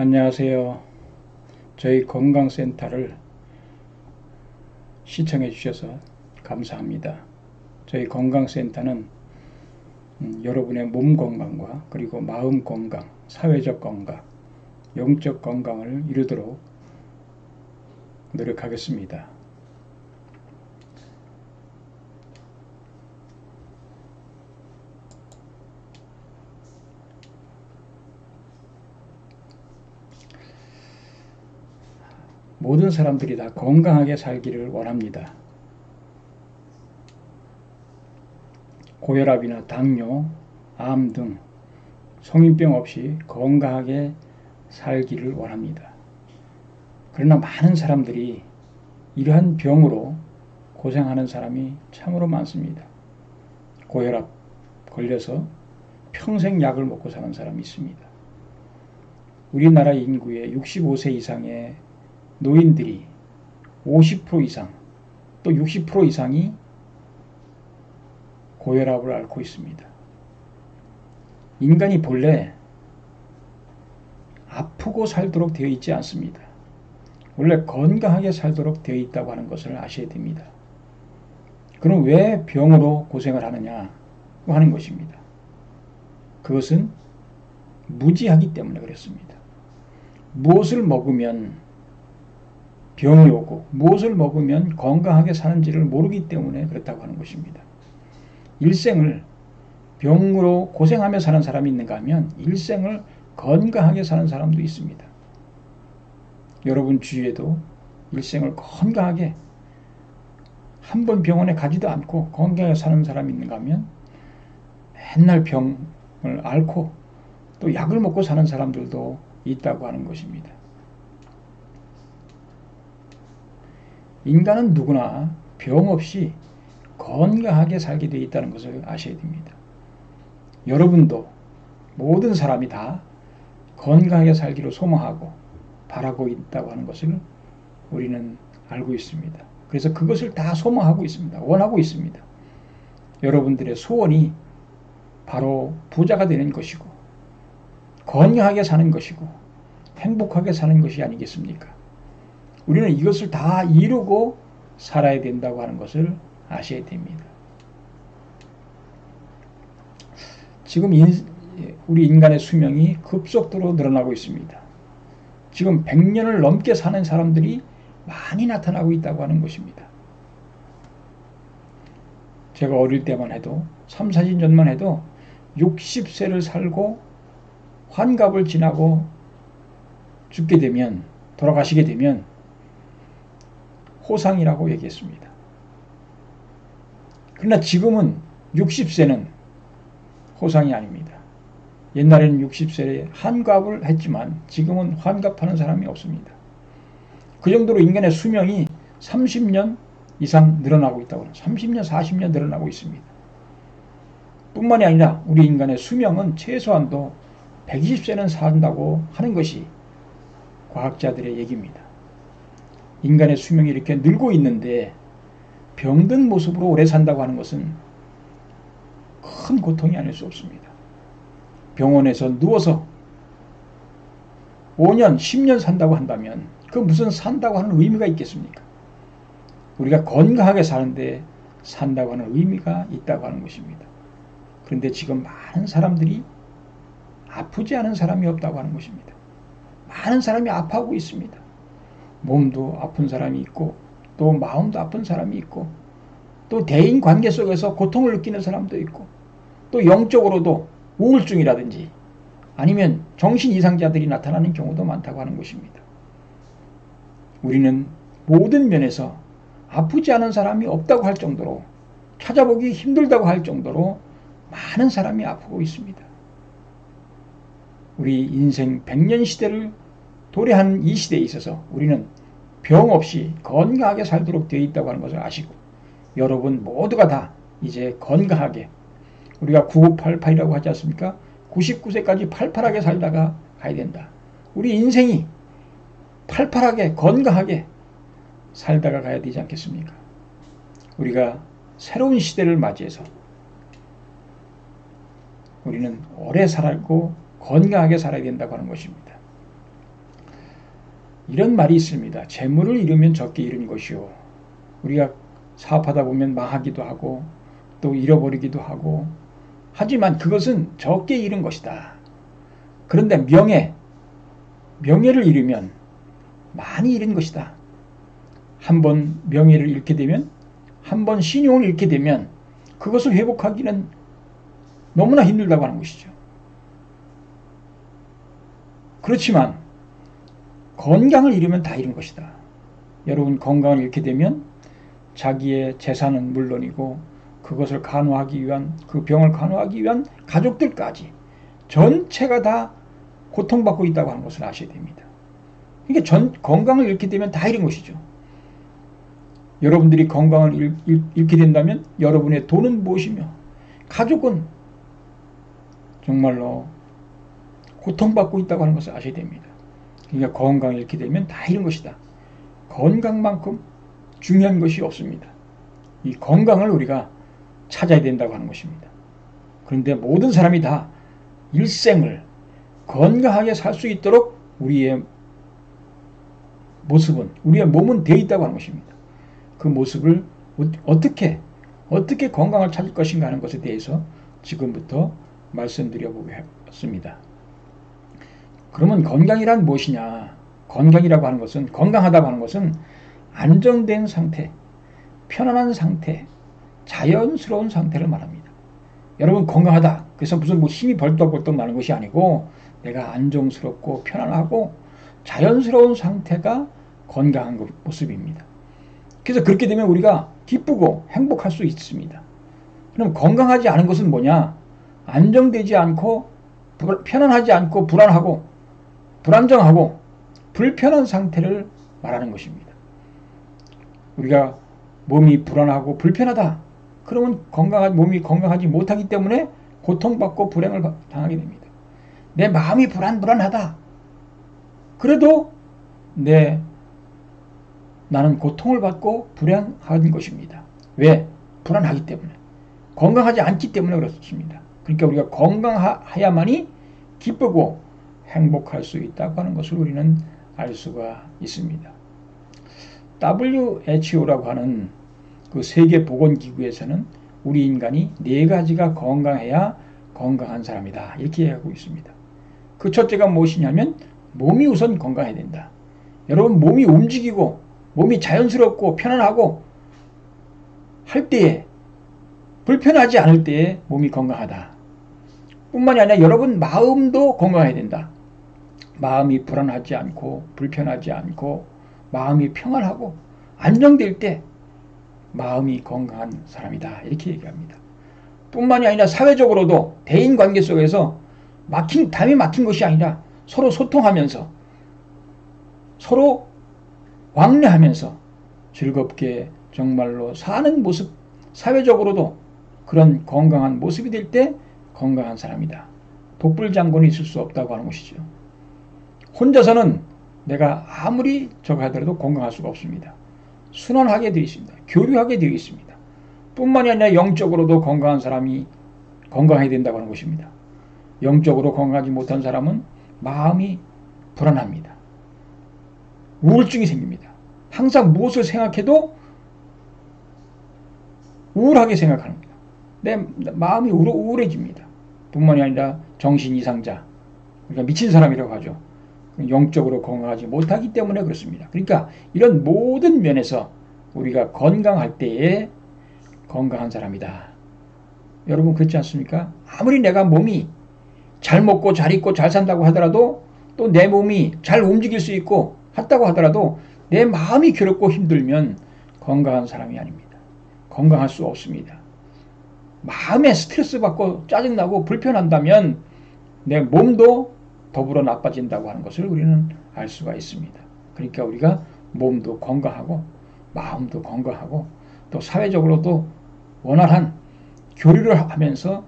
안녕하세요. 저희 건강센터를 시청해 주셔서 감사합니다. 저희 건강센터는 여러분의 몸 건강과 그리고 마음 건강, 사회적 건강, 영적 건강을 이루도록 노력하겠습니다. 모든 사람들이 다 건강하게 살기를 원합니다. 고혈압이나 당뇨, 암 등 성인병 없이 건강하게 살기를 원합니다. 그러나 많은 사람들이 이러한 병으로 고생하는 사람이 참으로 많습니다. 고혈압 걸려서 평생 약을 먹고 사는 사람이 있습니다. 우리나라 인구의 65세 이상의 노인들이 50% 이상 또 60% 이상이 고혈압을 앓고 있습니다. 인간이 본래 아프고 살도록 되어 있지 않습니다. 원래 건강하게 살도록 되어 있다고 하는 것을 아셔야 됩니다. 그럼 왜 병으로 고생을 하느냐 하는 것입니다. 그것은 무지하기 때문에 그렇습니다. 무엇을 먹으면 병이 오고 무엇을 먹으면 건강하게 사는지를 모르기 때문에 그렇다고 하는 것입니다. 일생을 병으로 고생하며 사는 사람이 있는가 하면 일생을 건강하게 사는 사람도 있습니다. 여러분 주위에도 일생을 건강하게 한 번 병원에 가지도 않고 건강하게 사는 사람이 있는가 하면 맨날 병을 앓고 또 약을 먹고 사는 사람들도 있다고 하는 것입니다. 인간은 누구나 병 없이 건강하게 살게 되어 있다는 것을 아셔야 됩니다. 여러분도 모든 사람이 다 건강하게 살기를 소망하고 바라고 있다고 하는 것을 우리는 알고 있습니다. 그래서 그것을 다 소망하고 있습니다. 원하고 있습니다. 여러분들의 소원이 바로 부자가 되는 것이고 건강하게 사는 것이고 행복하게 사는 것이 아니겠습니까? 우리는 이것을 다 이루고 살아야 된다고 하는 것을 아셔야 됩니다. 지금 우리 인간의 수명이 급속도로 늘어나고 있습니다. 지금 100년을 넘게 사는 사람들이 많이 나타나고 있다고 하는 것입니다. 제가 어릴 때만 해도 3, 40년 전만 해도 60세를 살고 환갑을 지나고 죽게 되면 돌아가시게 되면 호상이라고 얘기했습니다. 그러나 지금은 60세는 호상이 아닙니다. 옛날에는 60세에 환갑을 했지만 지금은 환갑하는 사람이 없습니다. 그 정도로 인간의 수명이 30년 이상 늘어나고 있다고 합니다. 30년, 40년 늘어나고 있습니다. 뿐만이 아니라 우리 인간의 수명은 최소한도 120세는 산다고 하는 것이 과학자들의 얘기입니다. 인간의 수명이 이렇게 늘고 있는데 병든 모습으로 오래 산다고 하는 것은 큰 고통이 아닐 수 없습니다. 병원에서 누워서 5년, 10년 산다고 한다면 그 무슨 산다고 하는 의미가 있겠습니까? 우리가 건강하게 사는데 산다고 하는 의미가 있다고 하는 것입니다. 그런데 지금 많은 사람들이 아프지 않은 사람이 없다고 하는 것입니다. 많은 사람이 아파하고 있습니다. 몸도 아픈 사람이 있고 또 마음도 아픈 사람이 있고 또 대인 관계 속에서 고통을 느끼는 사람도 있고 또 영적으로도 우울증이라든지 아니면 정신 이상자들이 나타나는 경우도 많다고 하는 것입니다. 우리는 모든 면에서 아프지 않은 사람이 없다고 할 정도로 찾아보기 힘들다고 할 정도로 많은 사람이 아프고 있습니다. 우리 인생 100년 시대를 도래한 이 시대에 있어서 우리는 병 없이 건강하게 살도록 되어 있다고 하는 것을 아시고 여러분 모두가 다 이제 건강하게 우리가 9988이라고 하지 않습니까? 99세까지 팔팔하게 살다가 가야 된다. 우리 인생이 팔팔하게 건강하게 살다가 가야 되지 않겠습니까? 우리가 새로운 시대를 맞이해서 우리는 오래 살고 건강하게 살아야 된다고 하는 것입니다. 이런 말이 있습니다. 재물을 잃으면 적게 잃은 것이요. 우리가 사업하다 보면 망하기도 하고 또 잃어버리기도 하고 하지만 그것은 적게 잃은 것이다. 그런데 명예를 잃으면 많이 잃은 것이다. 한번 명예를 잃게 되면, 한번 신용을 잃게 되면 그것을 회복하기는 너무나 힘들다고 하는 것이죠. 그렇지만 건강을 잃으면 다 잃은 것이다. 여러분, 건강을 잃게 되면 자기의 재산은 물론이고 그것을 간호하기 위한, 그 병을 간호하기 위한 가족들까지 전체가 다 고통받고 있다고 하는 것을 아셔야 됩니다. 그러니까 건강을 잃게 되면 다 잃은 것이죠. 여러분들이 건강을 잃게 된다면 여러분의 돈은 무엇이며 가족은 정말로 고통받고 있다고 하는 것을 아셔야 됩니다. 그러니까 건강을 잃게 되면 다 잃은 것이다. 건강만큼 중요한 것이 없습니다. 이 건강을 우리가 찾아야 된다고 하는 것입니다. 그런데 모든 사람이 다 일생을 건강하게 살 수 있도록 우리의 모습은, 우리의 몸은 되어 있다고 하는 것입니다. 그 모습을 어떻게 건강을 찾을 것인가 하는 것에 대해서 지금부터 말씀드려 보겠습니다. 그러면 건강이란 무엇이냐? 건강이라고 하는 것은, 건강하다고 하는 것은 안정된 상태, 편안한 상태, 자연스러운 상태를 말합니다. 여러분, 건강하다, 그래서 무슨 힘이 벌떡벌떡 나는 것이 아니고 내가 안정스럽고 편안하고 자연스러운 상태가 건강한 모습입니다. 그래서 그렇게 되면 우리가 기쁘고 행복할 수 있습니다. 그럼 건강하지 않은 것은 뭐냐? 안정되지 않고 편안하지 않고 불안하고 불안정하고 불편한 상태를 말하는 것입니다. 우리가 몸이 불안하고 불편하다. 그러면 몸이 건강하지 못하기 때문에 고통받고 불행을 당하게 됩니다. 내 마음이 불안하다. 그래도 나는 고통을 받고 불행한 것입니다. 왜? 불안하기 때문에. 건강하지 않기 때문에 그렇습니다. 그러니까 우리가 건강해야만이 기쁘고 행복할 수 있다고 하는 것을 우리는 알 수가 있습니다. WHO라고 하는 그 세계보건기구에서는 우리 인간이 4가지가 건강해야 건강한 사람이다, 이렇게 얘기하고 있습니다. 그 첫째가 무엇이냐면 몸이 우선 건강해야 된다. 여러분, 몸이 움직이고 몸이 자연스럽고 편안하고 할 때에, 불편하지 않을 때에 몸이 건강하다. 뿐만이 아니라 여러분 마음도 건강해야 된다. 마음이 불안하지 않고 불편하지 않고 마음이 평안하고 안정될 때 마음이 건강한 사람이다, 이렇게 얘기합니다. 뿐만이 아니라 사회적으로도 대인관계 속에서 담이 막힌 것이 아니라 서로 소통하면서 서로 왕래하면서 즐겁게 정말로 사는 모습, 사회적으로도 그런 건강한 모습이 될 때 건강한 사람이다. 독불장군이 있을 수 없다고 하는 것이죠. 혼자서는 내가 아무리 저거 하더라도 건강할 수가 없습니다. 순환하게 되어 있습니다. 교류하게 되어 있습니다. 뿐만이 아니라 영적으로도 건강한 사람이 건강해야 된다고 하는 것입니다. 영적으로 건강하지 못한 사람은 마음이 불안합니다. 우울증이 생깁니다. 항상 무엇을 생각해도 우울하게 생각합니다. 내 마음이 우울해집니다. 뿐만이 아니라 정신 이상자, 그러니까 미친 사람이라고 하죠. 영적으로 건강하지 못하기 때문에 그렇습니다. 그러니까 이런 모든 면에서 우리가 건강할 때에 건강한 사람이다. 여러분, 그렇지 않습니까? 아무리 내가 몸이 잘 먹고 잘 입고 잘 산다고 하더라도, 또 내 몸이 잘 움직일 수 있고 했다고 하더라도 내 마음이 괴롭고 힘들면 건강한 사람이 아닙니다. 건강할 수 없습니다. 마음에 스트레스 받고 짜증나고 불편한다면 내 몸도 더불어 나빠진다고 하는 것을 우리는 알 수가 있습니다. 그러니까 우리가 몸도 건강하고 마음도 건강하고 또 사회적으로도 원활한 교류를 하면서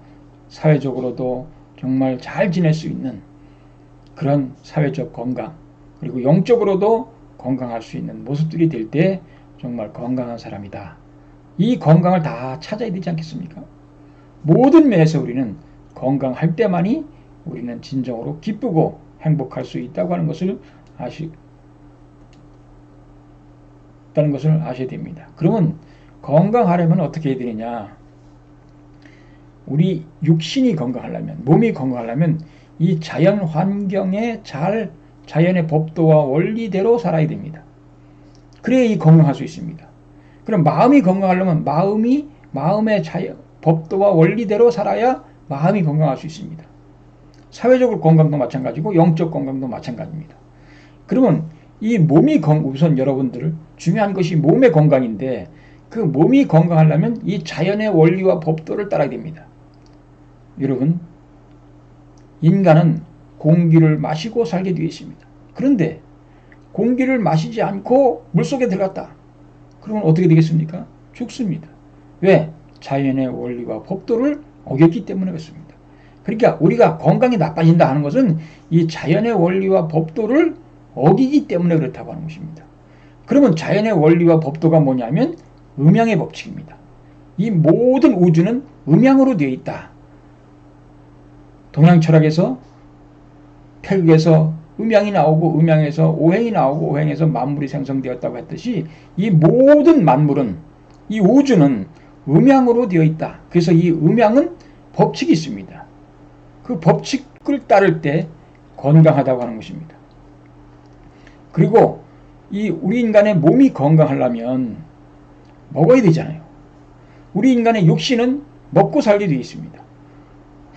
사회적으로도 정말 잘 지낼 수 있는 그런 사회적 건강, 그리고 영적으로도 건강할 수 있는 모습들이 될 때 정말 건강한 사람이다. 이 건강을 다 찾아야 되지 않겠습니까? 모든 면에서 우리는 건강할 때만이 우리는 진정으로 기쁘고 행복할 수 있다고 하는 것을 있다는 것을 아셔야 됩니다. 그러면 건강하려면 어떻게 해야 되느냐? 우리 육신이 건강하려면, 몸이 건강하려면 이 자연 환경에 잘 자연의 법도와 원리대로 살아야 됩니다. 그래야 이 건강할 수 있습니다. 그럼 마음이 건강하려면 마음의 법도와 원리대로 살아야 마음이 건강할 수 있습니다. 사회적으로 건강도 마찬가지고 영적 건강도 마찬가지입니다. 그러면 이 몸이 우선 여러분들 중요한 것이 몸의 건강인데 그 몸이 건강하려면 이 자연의 원리와 법도를 따라야 됩니다. 여러분, 인간은 공기를 마시고 살게 되어 있습니다. 그런데 공기를 마시지 않고 물속에 들어갔다. 그러면 어떻게 되겠습니까? 죽습니다. 왜? 자연의 원리와 법도를 어겼기 때문에 그렇습니다. 그러니까 우리가 건강이 나빠진다 하는 것은 이 자연의 원리와 법도를 어기기 때문에 그렇다고 하는 것입니다. 그러면 자연의 원리와 법도가 뭐냐면 음양의 법칙입니다. 이 모든 우주는 음양으로 되어 있다. 동양 철학에서 태극에서 음양이 나오고 음양에서 오행이 나오고 오행에서 만물이 생성되었다고 했듯이 이 모든 만물은 이 우주는 음양으로 되어 있다. 그래서 이 음양은 법칙이 있습니다. 그 법칙을 따를 때 건강하다고 하는 것입니다. 그리고 이 우리 인간의 몸이 건강하려면 먹어야 되잖아요. 우리 인간의 육신은 먹고 살게 되어 있습니다.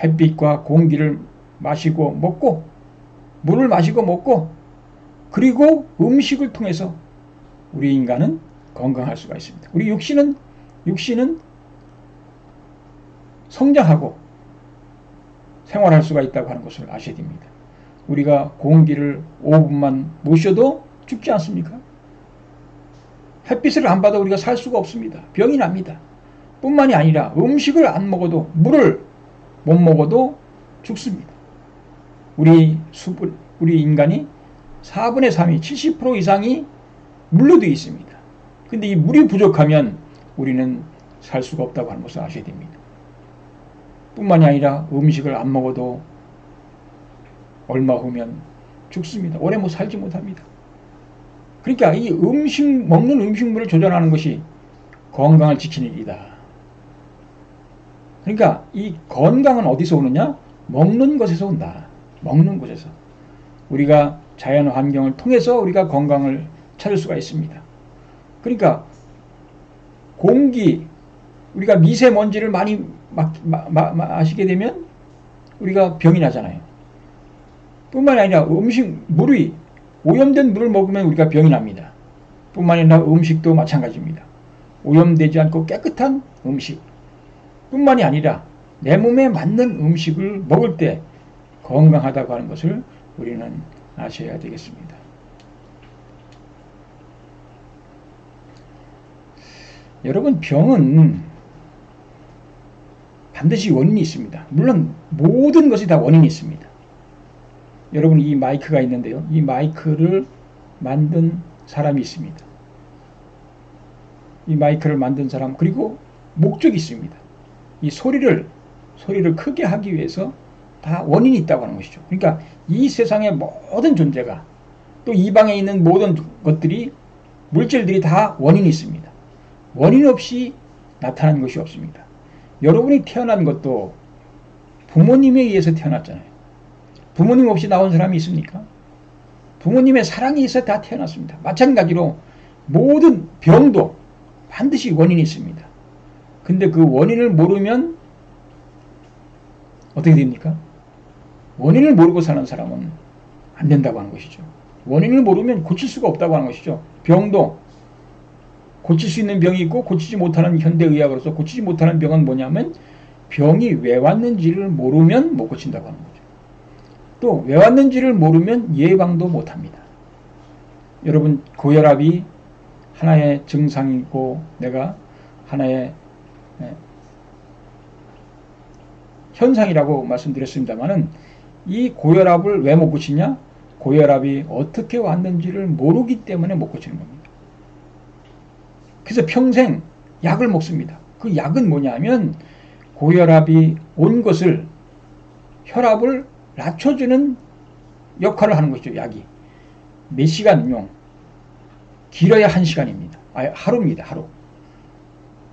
햇빛과 공기를 마시고 먹고 물을 마시고 먹고 그리고 음식을 통해서 우리 인간은 건강할 수가 있습니다. 우리 육신은 성장하고 생활할 수가 있다고 하는 것을 아셔야 됩니다. 우리가 공기를 5분만 못 쉬어도 죽지 않습니까? 햇빛을 안 받아 우리가 살 수가 없습니다. 병이 납니다. 뿐만이 아니라 음식을 안 먹어도 물을 못 먹어도 죽습니다. 우리 인간이 4분의 3이 70% 이상이 물로 되어 있습니다. 근데 이 물이 부족하면 우리는 살 수가 없다고 하는 것을 아셔야 됩니다. 뿐만이 아니라 음식을 안 먹어도 얼마 후면 죽습니다. 오래 살지 못합니다. 그러니까 이 먹는 음식물을 조절하는 것이 건강을 지키는 일이다. 그러니까 이 건강은 어디서 오느냐? 먹는 것에서 온다. 먹는 곳에서. 우리가 자연 환경을 통해서 우리가 건강을 찾을 수가 있습니다. 그러니까 공기, 우리가 미세먼지를 많이 마시게 되면 우리가 병이 나잖아요. 뿐만 아니라 물이 오염된 물을 먹으면 우리가 병이 납니다. 뿐만 아니라 음식도 마찬가지입니다. 오염되지 않고 깨끗한 음식 뿐만이 아니라 내 몸에 맞는 음식을 먹을 때 건강하다고 하는 것을 우리는 아셔야 되겠습니다. 여러분, 병은 반드시 원인이 있습니다. 물론 모든 것이 다 원인이 있습니다. 여러분, 이 마이크가 있는데요. 이 마이크를 만든 사람이 있습니다. 이 마이크를 만든 사람, 그리고 목적이 있습니다. 이 소리를 크게 하기 위해서 다 원인이 있다고 하는 것이죠. 그러니까 이 세상의 모든 존재가 또 이 방에 있는 모든 것들이 물질들이 다 원인이 있습니다. 원인 없이 나타난 것이 없습니다. 여러분이 태어난 것도 부모님에 의해서 태어났잖아요. 부모님 없이 나온 사람이 있습니까? 부모님의 사랑이 있어 다 태어났습니다. 마찬가지로 모든 병도 반드시 원인이 있습니다. 근데 그 원인을 모르면 어떻게 됩니까? 원인을 모르고 사는 사람은 안 된다고 하는 것이죠. 원인을 모르면 고칠 수가 없다고 하는 것이죠. 병도 고칠 수 있는 병이 있고 고치지 못하는, 현대의학으로서 고치지 못하는 병은 뭐냐면 병이 왜 왔는지를 모르면 못 고친다고 하는 거죠. 또 왜 왔는지를 모르면 예방도 못합니다. 여러분, 고혈압이 하나의 증상이고 내가 하나의 현상이라고 말씀드렸습니다만은 이 고혈압을 왜 못 고치냐? 고혈압이 어떻게 왔는지를 모르기 때문에 못 고치는 겁니다. 그래서 평생 약을 먹습니다. 그 약은 뭐냐면 고혈압이 온 것을, 혈압을 낮춰주는 역할을 하는 것이죠. 약이 몇 시간용? 길어야 1시간입니다. 하루입니다. 하루.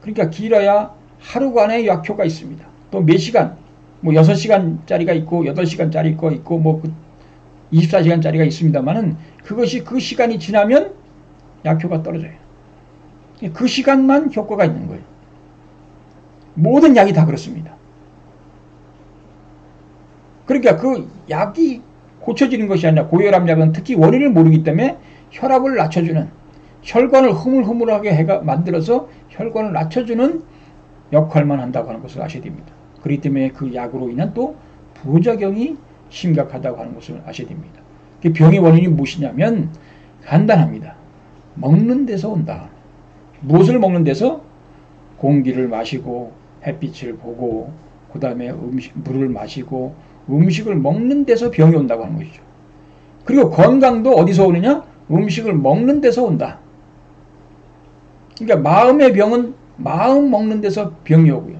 그러니까 길어야 하루간의 약효가 있습니다. 또 몇 시간, 뭐 6시간짜리가 있고 8시간짜리 거 있고 뭐 24시간짜리가 있습니다만은 그것이 그 시간이 지나면 약효가 떨어져요. 그 시간만 효과가 있는 거예요. 모든 약이 다 그렇습니다. 그러니까 그 약이 고쳐지는 것이 아니라 고혈압 약은 특히 원인을 모르기 때문에 혈압을 낮춰주는, 혈관을 흐물흐물하게 만들어서 혈관을 낮춰주는 역할만 한다고 하는 것을 아셔야 됩니다. 그렇기 때문에 그 약으로 인한 또 부작용이 심각하다고 하는 것을 아셔야 됩니다. 병의 원인이 무엇이냐면 간단합니다. 먹는 데서 온다. 무엇을 먹는 데서? 공기를 마시고 햇빛을 보고 그 다음에 물을 마시고 음식을 먹는 데서 병이 온다고 하는 것이죠. 그리고 건강도 어디서 오느냐? 음식을 먹는 데서 온다. 그러니까 마음의 병은 마음 먹는 데서 병이 오고요.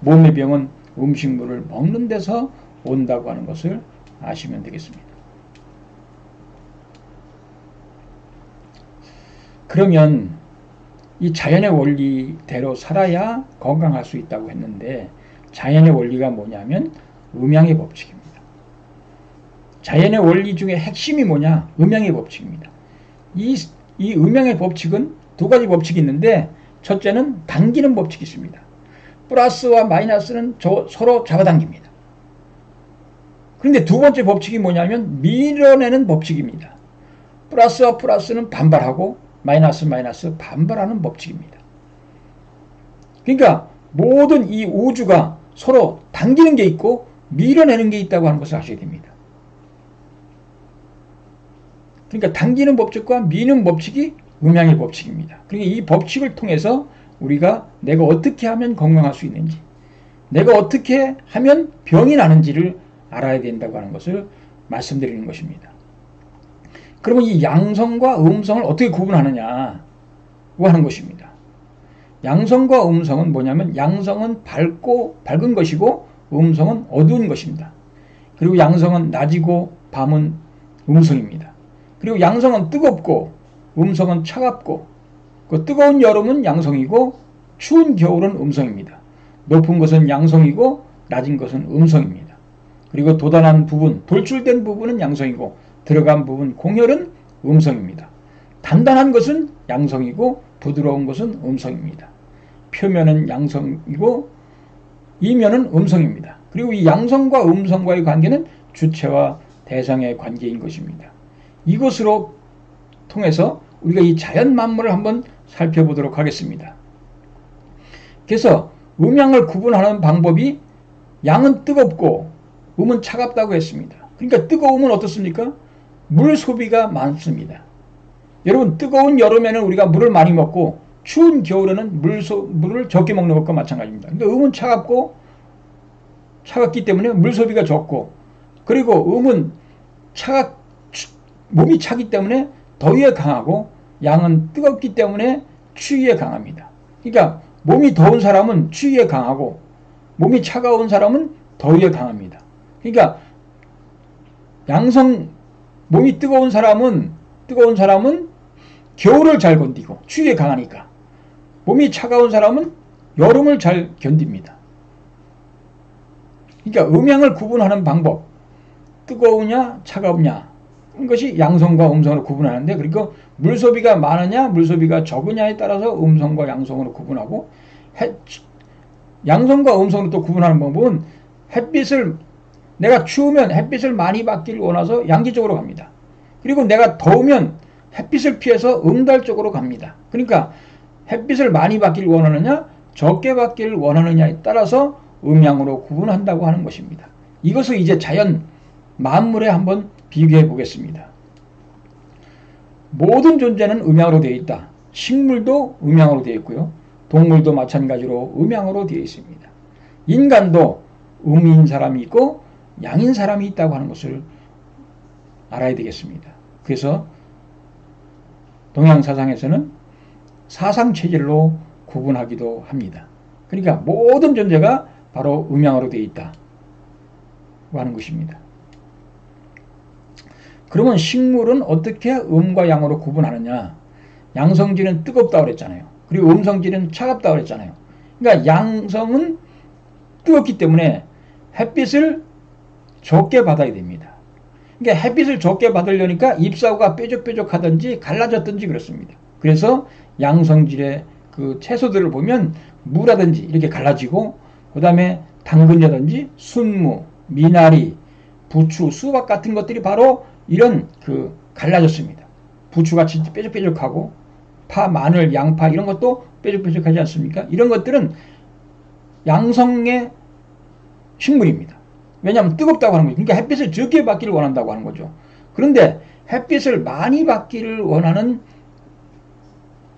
몸의 병은 음식물을 먹는 데서 온다고 하는 것을 아시면 되겠습니다. 그러면 이 자연의 원리대로 살아야 건강할 수 있다고 했는데 자연의 원리가 뭐냐면 음양의 법칙입니다. 자연의 원리 중에 핵심이 뭐냐? 음양의 법칙입니다. 이 음양의 법칙은 두 가지 법칙이 있는데 첫째는 당기는 법칙이 있습니다. 플러스와 마이너스는 서로 잡아당깁니다. 그런데 두 번째 법칙이 뭐냐면 밀어내는 법칙입니다. 플러스와 플러스는 반발하고 마이너스 반발하는 법칙입니다. 그러니까 모든 이 우주가 서로 당기는 게 있고 밀어내는 게 있다고 하는 것을 아셔야 됩니다. 그러니까 당기는 법칙과 미는 법칙이 음양의 법칙입니다. 그러니까 이 법칙을 통해서 우리가 내가 어떻게 하면 건강할 수 있는지, 내가 어떻게 하면 병이 나는지를 알아야 된다고 하는 것을 말씀드리는 것입니다. 그러면 이 양성과 음성을 어떻게 구분하느냐고 하는 것입니다. 양성과 음성은 뭐냐면 양성은 밝은 것이고 음성은 어두운 것입니다. 그리고 양성은 낮이고 밤은 음성입니다. 그리고 양성은 뜨겁고 음성은 차갑고 그 뜨거운 여름은 양성이고 추운 겨울은 음성입니다. 높은 것은 양성이고 낮은 것은 음성입니다. 그리고 도단한 부분, 돌출된 부분은 양성이고 들어간 부분, 공혈은 음성입니다. 단단한 것은 양성이고 부드러운 것은 음성입니다. 표면은 양성이고 이면은 음성입니다. 그리고 이 양성과 음성과의 관계는 주체와 대상의 관계인 것입니다. 이것으로 통해서 우리가 이 자연 만물을 한번 살펴보도록 하겠습니다. 그래서 음양을 구분하는 방법이 양은 뜨겁고 음은 차갑다고 했습니다. 그러니까 뜨거움은 어떻습니까? 물 소비가 많습니다. 여러분 뜨거운 여름에는 우리가 물을 많이 먹고 추운 겨울에는 물을 적게 먹는 것과 마찬가지입니다. 그러니까 음은 차갑기 때문에 물 소비가 적고 그리고 음은 몸이 차기 때문에 더위에 강하고 양은 뜨겁기 때문에 추위에 강합니다. 그러니까 몸이 더운 사람은 추위에 강하고 몸이 차가운 사람은 더위에 강합니다. 그러니까 몸이 뜨거운 사람은 겨울을 잘 견디고 추위에 강하니까 몸이 차가운 사람은 여름을 잘 견딥니다. 그러니까 음양을 구분하는 방법, 뜨거우냐 차가우냐 이것이 양성과 음성으로 구분하는데 그리고 물소비가 많으냐 물소비가 적으냐에 따라서 음성과 양성으로 구분하고 양성과 음성으로 또 구분하는 방법은 내가 추우면 햇빛을 많이 받기를 원해서 양지 쪽으로 갑니다. 그리고 내가 더우면 햇빛을 피해서 음달 쪽으로 갑니다. 그러니까 햇빛을 많이 받기를 원하느냐 적게 받기를 원하느냐에 따라서 음양으로 구분한다고 하는 것입니다. 이것을 이제 자연 만물에 한번 비교해 보겠습니다. 모든 존재는 음양으로 되어 있다. 식물도 음양으로 되어 있고요. 동물도 마찬가지로 음양으로 되어 있습니다. 인간도 음인 사람이 있고 양인 사람이 있다고 하는 것을 알아야 되겠습니다. 그래서 동양사상에서는 사상체질로 구분하기도 합니다. 그러니까 모든 존재가 바로 음양으로 되어 있다고 하는 것입니다. 그러면 식물은 어떻게 음과 양으로 구분하느냐? 양성질은 뜨겁다고 그랬잖아요. 그리고 음성질은 차갑다고 그랬잖아요. 그러니까 양성은 뜨겁기 때문에 햇빛을 적게 받아야 됩니다. 그러니까 햇빛을 적게 받으려니까 잎사구가 뾰족뾰족하든지 갈라졌든지 그렇습니다. 그래서 양성질의 그 채소들을 보면 무라든지 이렇게 갈라지고, 그 다음에 당근이라든지 순무, 미나리, 부추, 수박 같은 것들이 바로 이런 그 갈라졌습니다. 부추같이 뾰족뾰족하고, 파, 마늘, 양파 이런 것도 뾰족뾰족하지 않습니까? 이런 것들은 양성의 식물입니다. 왜냐하면 뜨겁다고 하는 거죠. 그러니까 햇빛을 적게 받기를 원한다고 하는 거죠. 그런데 햇빛을 많이 받기를 원하는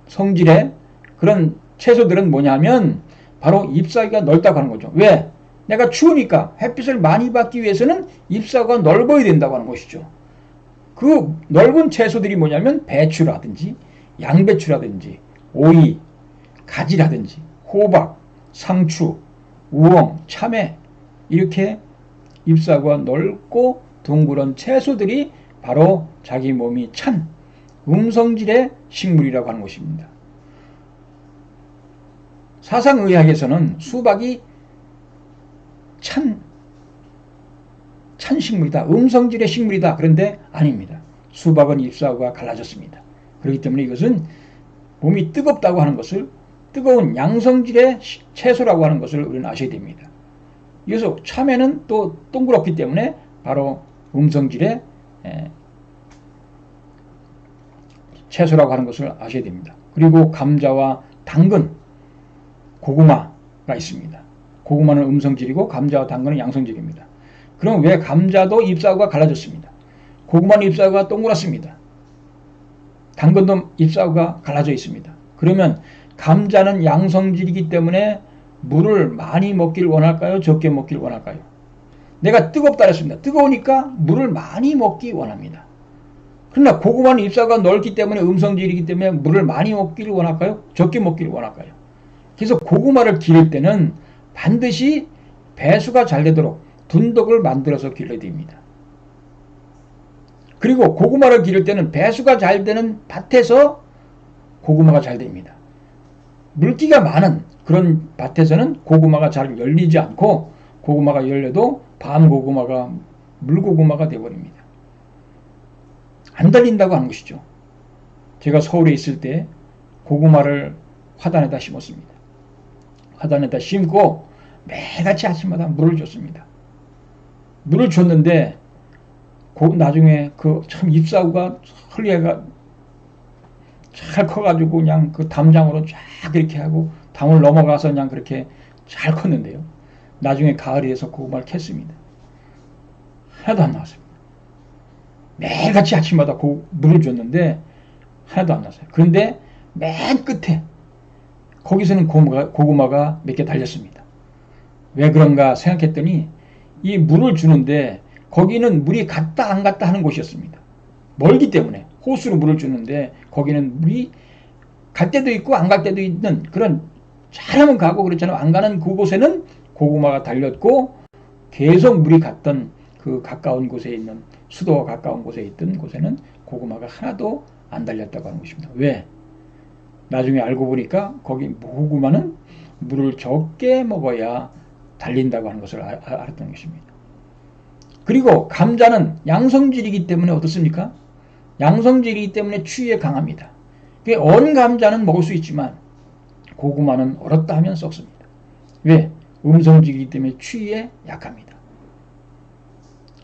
성질의 그런 채소들은 뭐냐면 바로 잎사귀가 넓다고 하는 거죠. 왜? 내가 추우니까 햇빛을 많이 받기 위해서는 잎사귀가 넓어야 된다고 하는 것이죠. 그 넓은 채소들이 뭐냐면 배추라든지 양배추라든지 오이, 가지라든지 호박, 상추, 우엉, 참외, 이렇게 잎사귀가 넓고 둥그런 채소들이 바로 자기 몸이 찬 음성질의 식물이라고 하는 것입니다. 사상의학에서는 수박이 찬 식물이다, 음성질의 식물이다. 그런데 아닙니다. 수박은 잎사귀가 갈라졌습니다. 그렇기 때문에 이것은 몸이 뜨겁다고 하는 것을, 뜨거운 양성질의 채소라고 하는 것을 우리는 아셔야 됩니다. 그래서 참외는 또 동그랗기 때문에 바로 음성질의 채소라고 하는 것을 아셔야 됩니다. 그리고 감자와 당근, 고구마가 있습니다. 고구마는 음성질이고 감자와 당근은 양성질입니다. 그럼 왜 감자도 잎사귀가 갈라졌습니다. 고구마는 잎사귀가 동그랗습니다. 당근도 잎사귀가 갈라져 있습니다. 그러면 감자는 양성질이기 때문에 물을 많이 먹기를 원할까요? 적게 먹기를 원할까요? 내가 뜨겁다 그랬습니다. 뜨거우니까 물을 많이 먹기 원합니다. 그러나 고구마는 잎사귀가 넓기 때문에 음성질이기 때문에 물을 많이 먹기를 원할까요? 적게 먹기를 원할까요? 그래서 고구마를 기를 때는 반드시 배수가 잘 되도록 둔덕을 만들어서 길러야 됩니다. 그리고 고구마를 기를 때는 배수가 잘 되는 밭에서 고구마가 잘 됩니다. 물기가 많은 그런 밭에서는 고구마가 잘 열리지 않고, 고구마가 열려도 밤고구마가 물고구마가 되어버립니다. 안 달린다고 하는 것이죠. 제가 서울에 있을 때 고구마를 화단에다 심었습니다. 화단에다 심고 매일같이 아침마다 물을 줬습니다. 물을 줬는데 나중에 그 참 잎사귀가 흘려가 잘 커가지고 그냥 그 담장으로 쫙 이렇게 하고 담을 넘어가서 그냥 그렇게 잘 컸는데요. 나중에 가을이 돼서 고구마를 캤습니다. 하나도 안 나왔습니다. 매일같이 아침마다 물을 줬는데 하나도 안 나왔어요. 그런데 맨 끝에 거기서는 고구마가 몇 개 달렸습니다. 왜 그런가 생각했더니 이 물을 주는데 거기는 물이 갔다 안 갔다 하는 곳이었습니다. 멀기 때문에 호수로 물을 주는데 거기는 물이 갈 때도 있고 안 갈 때도 있는 그런, 잘하면 가고 그렇잖아요. 안 가는 그곳에는 고구마가 달렸고, 계속 물이 갔던 그 가까운 곳에 있는, 수도와 가까운 곳에 있던 곳에는 고구마가 하나도 안 달렸다고 하는 것입니다. 왜? 나중에 알고 보니까 거기 고구마는 물을 적게 먹어야 달린다고 하는 것을 알았던 것입니다. 그리고 감자는 양성질이기 때문에 어떻습니까? 양성질이기 때문에 추위에 강합니다. 언 감자는 먹을 수 있지만 고구마는 얼었다 하면 썩습니다. 왜? 음성질이기 때문에 추위에 약합니다.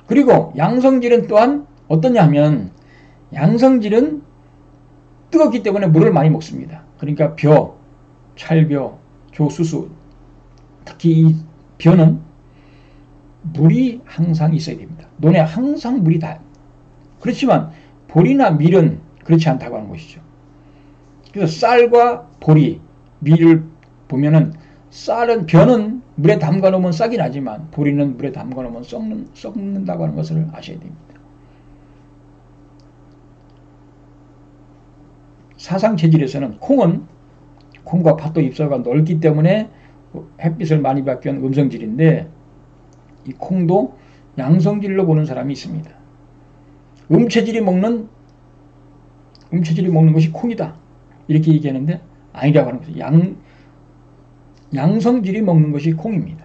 그리고 양성질은 또한 어떠냐 하면, 양성질은 뜨겁기 때문에 물을 많이 먹습니다. 그러니까 벼, 찰벼, 조수수, 특히 이 벼는 물이 항상 있어야 됩니다. 논에 항상 물이 다. 그렇지만 보리나 밀은 그렇지 않다고 하는 것이죠. 그래서 쌀과 보리, 밀을 보면은 벼는 물에 담가 놓으면 싹이 나지만 보리는 물에 담가 놓으면 썩는다고 하는 것을 아셔야 됩니다. 사상체질에서는 콩과 팥도 잎사귀가 넓기 때문에 햇빛을 많이 받기 위한 음성질인데, 이 콩도 양성질로 보는 사람이 있습니다. 음체질이 먹는 것이 콩이다. 이렇게 얘기하는데 아니라고 하는 거죠. 양성질이 먹는 것이 콩입니다.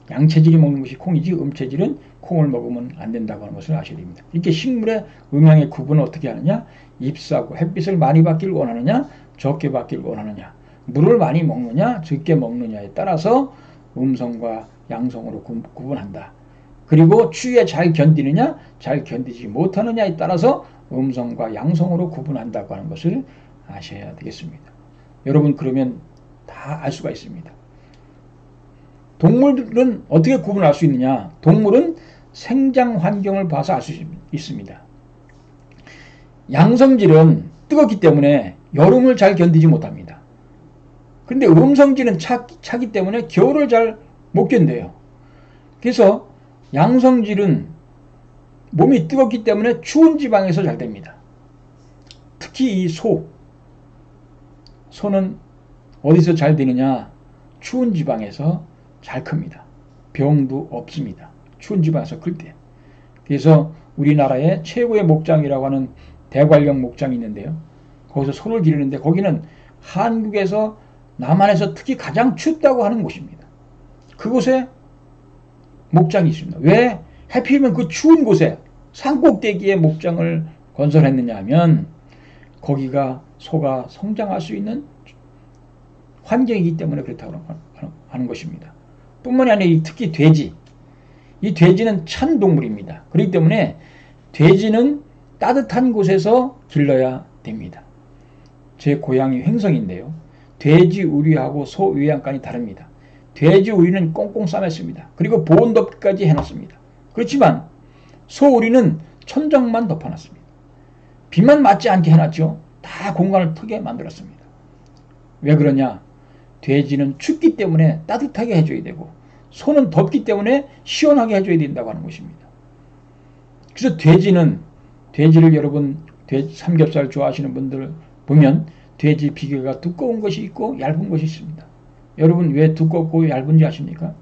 양체질이 먹는 것이 콩이지 음체질은 콩을 먹으면 안 된다고 하는 것을 아셔야 됩니다. 이렇게 식물의 음양의 구분을 어떻게 하느냐? 잎사고 햇빛을 많이 받기를 원하느냐? 적게 받기를 원하느냐? 물을 많이 먹느냐? 적게 먹느냐에 따라서 음성과 양성으로 구분한다. 그리고 추위에 잘 견디느냐? 잘 견디지 못하느냐에 따라서 음성과 양성으로 구분한다고 하는 것을 아셔야 되겠습니다. 여러분 그러면 다 알 수가 있습니다. 동물은 어떻게 구분할 수 있느냐? 동물은 생장 환경을 봐서 알 수 있습니다. 양성질은 뜨겁기 때문에 여름을 잘 견디지 못합니다. 그런데 음성질은 차기 때문에 겨울을 잘 못 견뎌요. 그래서 양성질은 몸이 뜨겁기 때문에 추운 지방에서 잘 됩니다. 특히 이 소는 어디서 잘 되느냐? 추운 지방에서 잘 큽니다. 병도 없습니다. 추운 지방에서 클 때. 그래서 우리나라의 최고의 목장이라고 하는 대관령 목장이 있는데요. 거기서 소를 기르는데 거기는 한국에서 남한에서 특히 가장 춥다고 하는 곳입니다. 그곳에 목장이 있습니다. 왜 하필이면 그 추운 곳에 산꼭대기에 목장을 건설했느냐 하면 거기가 소가 성장할 수 있는 환경이기 때문에 그렇다고 하는 것입니다. 뿐만이 아니라 특히 돼지. 이 돼지는 찬 동물입니다. 그렇기 때문에 돼지는 따뜻한 곳에서 길러야 됩니다. 제 고향이 횡성인데요. 돼지 우리하고 소 외양간이 다릅니다. 돼지 우리는 꽁꽁 싸맸습니다. 그리고 보온덮개까지 해놨습니다. 그렇지만 소 우리는 천정만 덮어놨습니다. 비만 맞지 않게 해놨죠. 다 공간을 크게 만들었습니다. 왜 그러냐? 돼지는 춥기 때문에 따뜻하게 해줘야 되고 소는 덥기 때문에 시원하게 해줘야 된다고 하는 것입니다. 그래서 돼지를 여러분 삼겹살 좋아하시는 분들 보면 돼지 비계가 두꺼운 것이 있고 얇은 것이 있습니다. 여러분 왜 두껍고 얇은지 아십니까?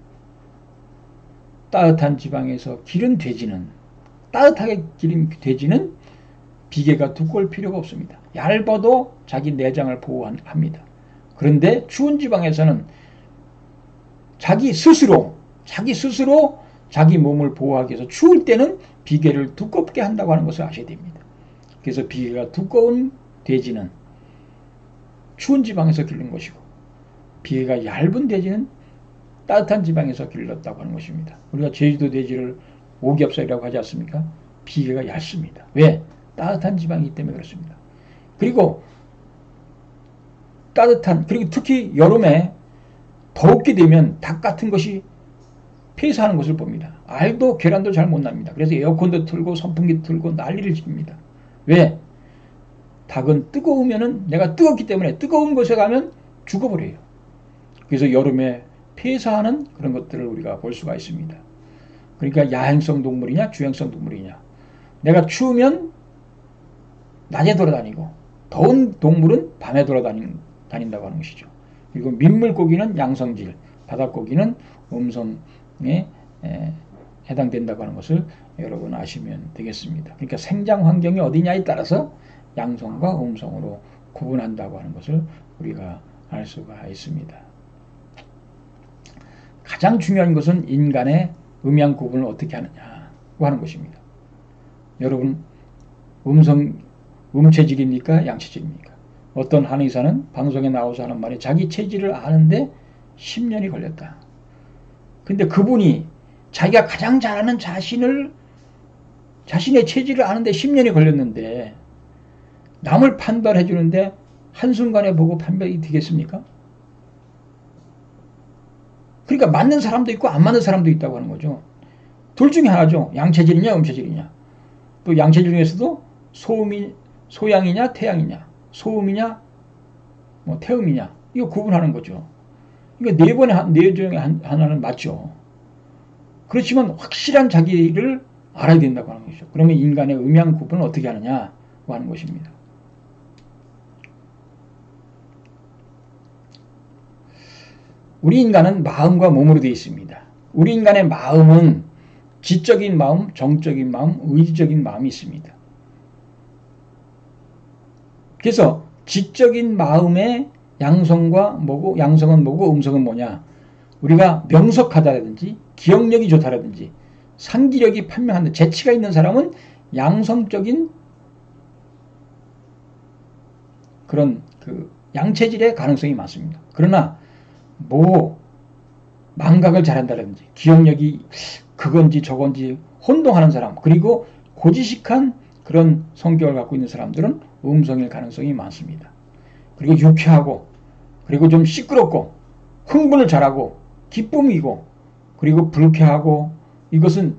따뜻한 지방에서 기른 돼지는 따뜻하게 기른 돼지는 비계가 두꺼울 필요가 없습니다. 얇아도 자기 내장을 보호합니다. 그런데 추운 지방에서는 자기 스스로 자기 몸을 보호하기 위해서 추울 때는 비계를 두껍게 한다고 하는 것을 아셔야 됩니다. 그래서 비계가 두꺼운 돼지는 추운 지방에서 기른 것이고 비계가 얇은 돼지는 따뜻한 지방에서 길렀다고 하는 것입니다. 우리가 제주도 돼지를 오겹살이라고 하지 않습니까? 비계가 얇습니다. 왜? 따뜻한 지방이기 때문에 그렇습니다. 그리고 그리고 특히 여름에 더웠게 되면 닭 같은 것이 폐사하는 것을 봅니다. 알도 계란도 잘 못 납니다. 그래서 에어컨도 틀고 선풍기 틀고 난리를 칩니다. 왜? 닭은 뜨거우면은 내가 뜨겁기 때문에 뜨거운 곳에 가면 죽어버려요. 그래서 여름에 폐사하는 그런 것들을 우리가 볼 수가 있습니다. 그러니까 야행성 동물이냐 주행성 동물이냐. 내가 추우면 낮에 돌아다니고 더운 동물은 밤에 돌아다닌다고 하는 것이죠. 그리고 민물고기는 양성질, 바닷고기는 음성에 해당된다고 하는 것을 여러분 아시면 되겠습니다. 그러니까 생장 환경이 어디냐에 따라서 양성과 음성으로 구분한다고 하는 것을 우리가 알 수가 있습니다. 가장 중요한 것은 인간의 음양 구분을 어떻게 하느냐고 하는 것입니다. 여러분 음체질입니까? 양체질입니까? 어떤 한의사는 방송에 나와서 하는 말이 자기 체질을 아는데 10년이 걸렸다. 근데 그분이 자기가 가장 잘 아는 자신의 체질을 아는데 10년이 걸렸는데 남을 판단해 주는데 한순간에 보고 판별이 되겠습니까? 그러니까 맞는 사람도 있고 안 맞는 사람도 있다고 하는 거죠. 둘 중에 하나죠. 양체질이냐 음체질이냐. 또 양체질 중에서도 소양이냐 태양이냐, 소음이냐 뭐 태음이냐, 이거 구분하는 거죠. 그러니까 네 중에 하나는 맞죠. 그렇지만 확실한 자기를 알아야 된다고 하는 것이죠. 그러면 인간의 음양 구분을 어떻게 하느냐고 하는 것입니다. 우리 인간은 마음과 몸으로 되어 있습니다. 우리 인간의 마음은 지적인 마음, 정적인 마음, 의지적인 마음이 있습니다. 그래서 지적인 마음의 양성과 뭐고, 양성은 뭐고 음성은 뭐냐. 우리가 명석하다라든지 기억력이 좋다라든지 상기력이 판명한다, 재치가 있는 사람은 양성적인 그런 그 양체질의 가능성이 많습니다. 그러나 뭐 망각을 잘한다든지 기억력이 그건지 저건지 혼동하는 사람, 그리고 고지식한 그런 성격을 갖고 있는 사람들은 음성일 가능성이 많습니다. 그리고 유쾌하고, 그리고 좀 시끄럽고, 흥분을 잘하고, 기쁨이고, 그리고 불쾌하고, 이것은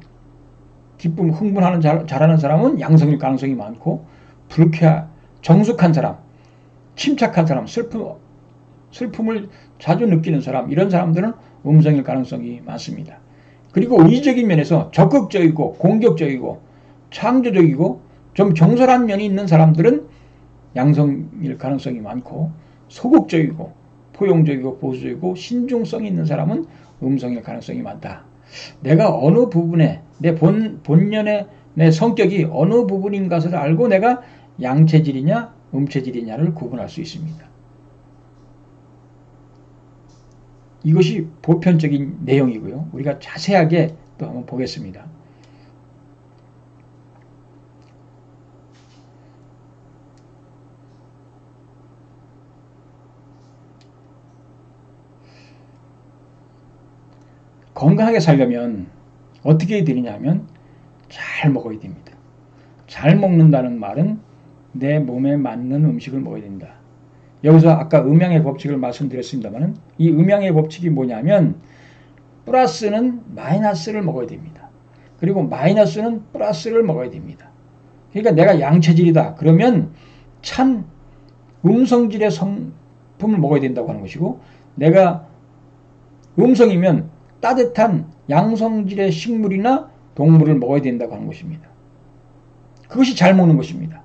기쁨, 흥분하는 잘하는 사람은 양성일 가능성이 많고, 정숙한 사람, 침착한 사람, 슬픔을 자주 느끼는 사람, 이런 사람들은 음성일 가능성이 많습니다. 그리고 의지적인 면에서 적극적이고 공격적이고 창조적이고 좀 경솔한 면이 있는 사람들은 양성일 가능성이 많고, 소극적이고 포용적이고 보수적이고 신중성이 있는 사람은 음성일 가능성이 많다. 내가 어느 부분에 내 본연의 내 성격이 어느 부분인 것을 알고 내가 양체질이냐 음체질이냐를 구분할 수 있습니다. 이것이 보편적인 내용이고요. 우리가 자세하게 또 한번 보겠습니다. 건강하게 살려면 어떻게 해야 되느냐 하면 잘 먹어야 됩니다. 잘 먹는다는 말은 내 몸에 맞는 음식을 먹어야 된다. 여기서 아까 음양의 법칙을 말씀드렸습니다만, 이 음양의 법칙이 뭐냐면 플러스는 마이너스를 먹어야 됩니다. 그리고 마이너스는 플러스를 먹어야 됩니다. 그러니까 내가 양체질이다 그러면 찬 음성질의 성품을 먹어야 된다고 하는 것이고, 내가 음성이면 따뜻한 양성질의 식물이나 동물을 먹어야 된다고 하는 것입니다. 그것이 잘 먹는 것입니다.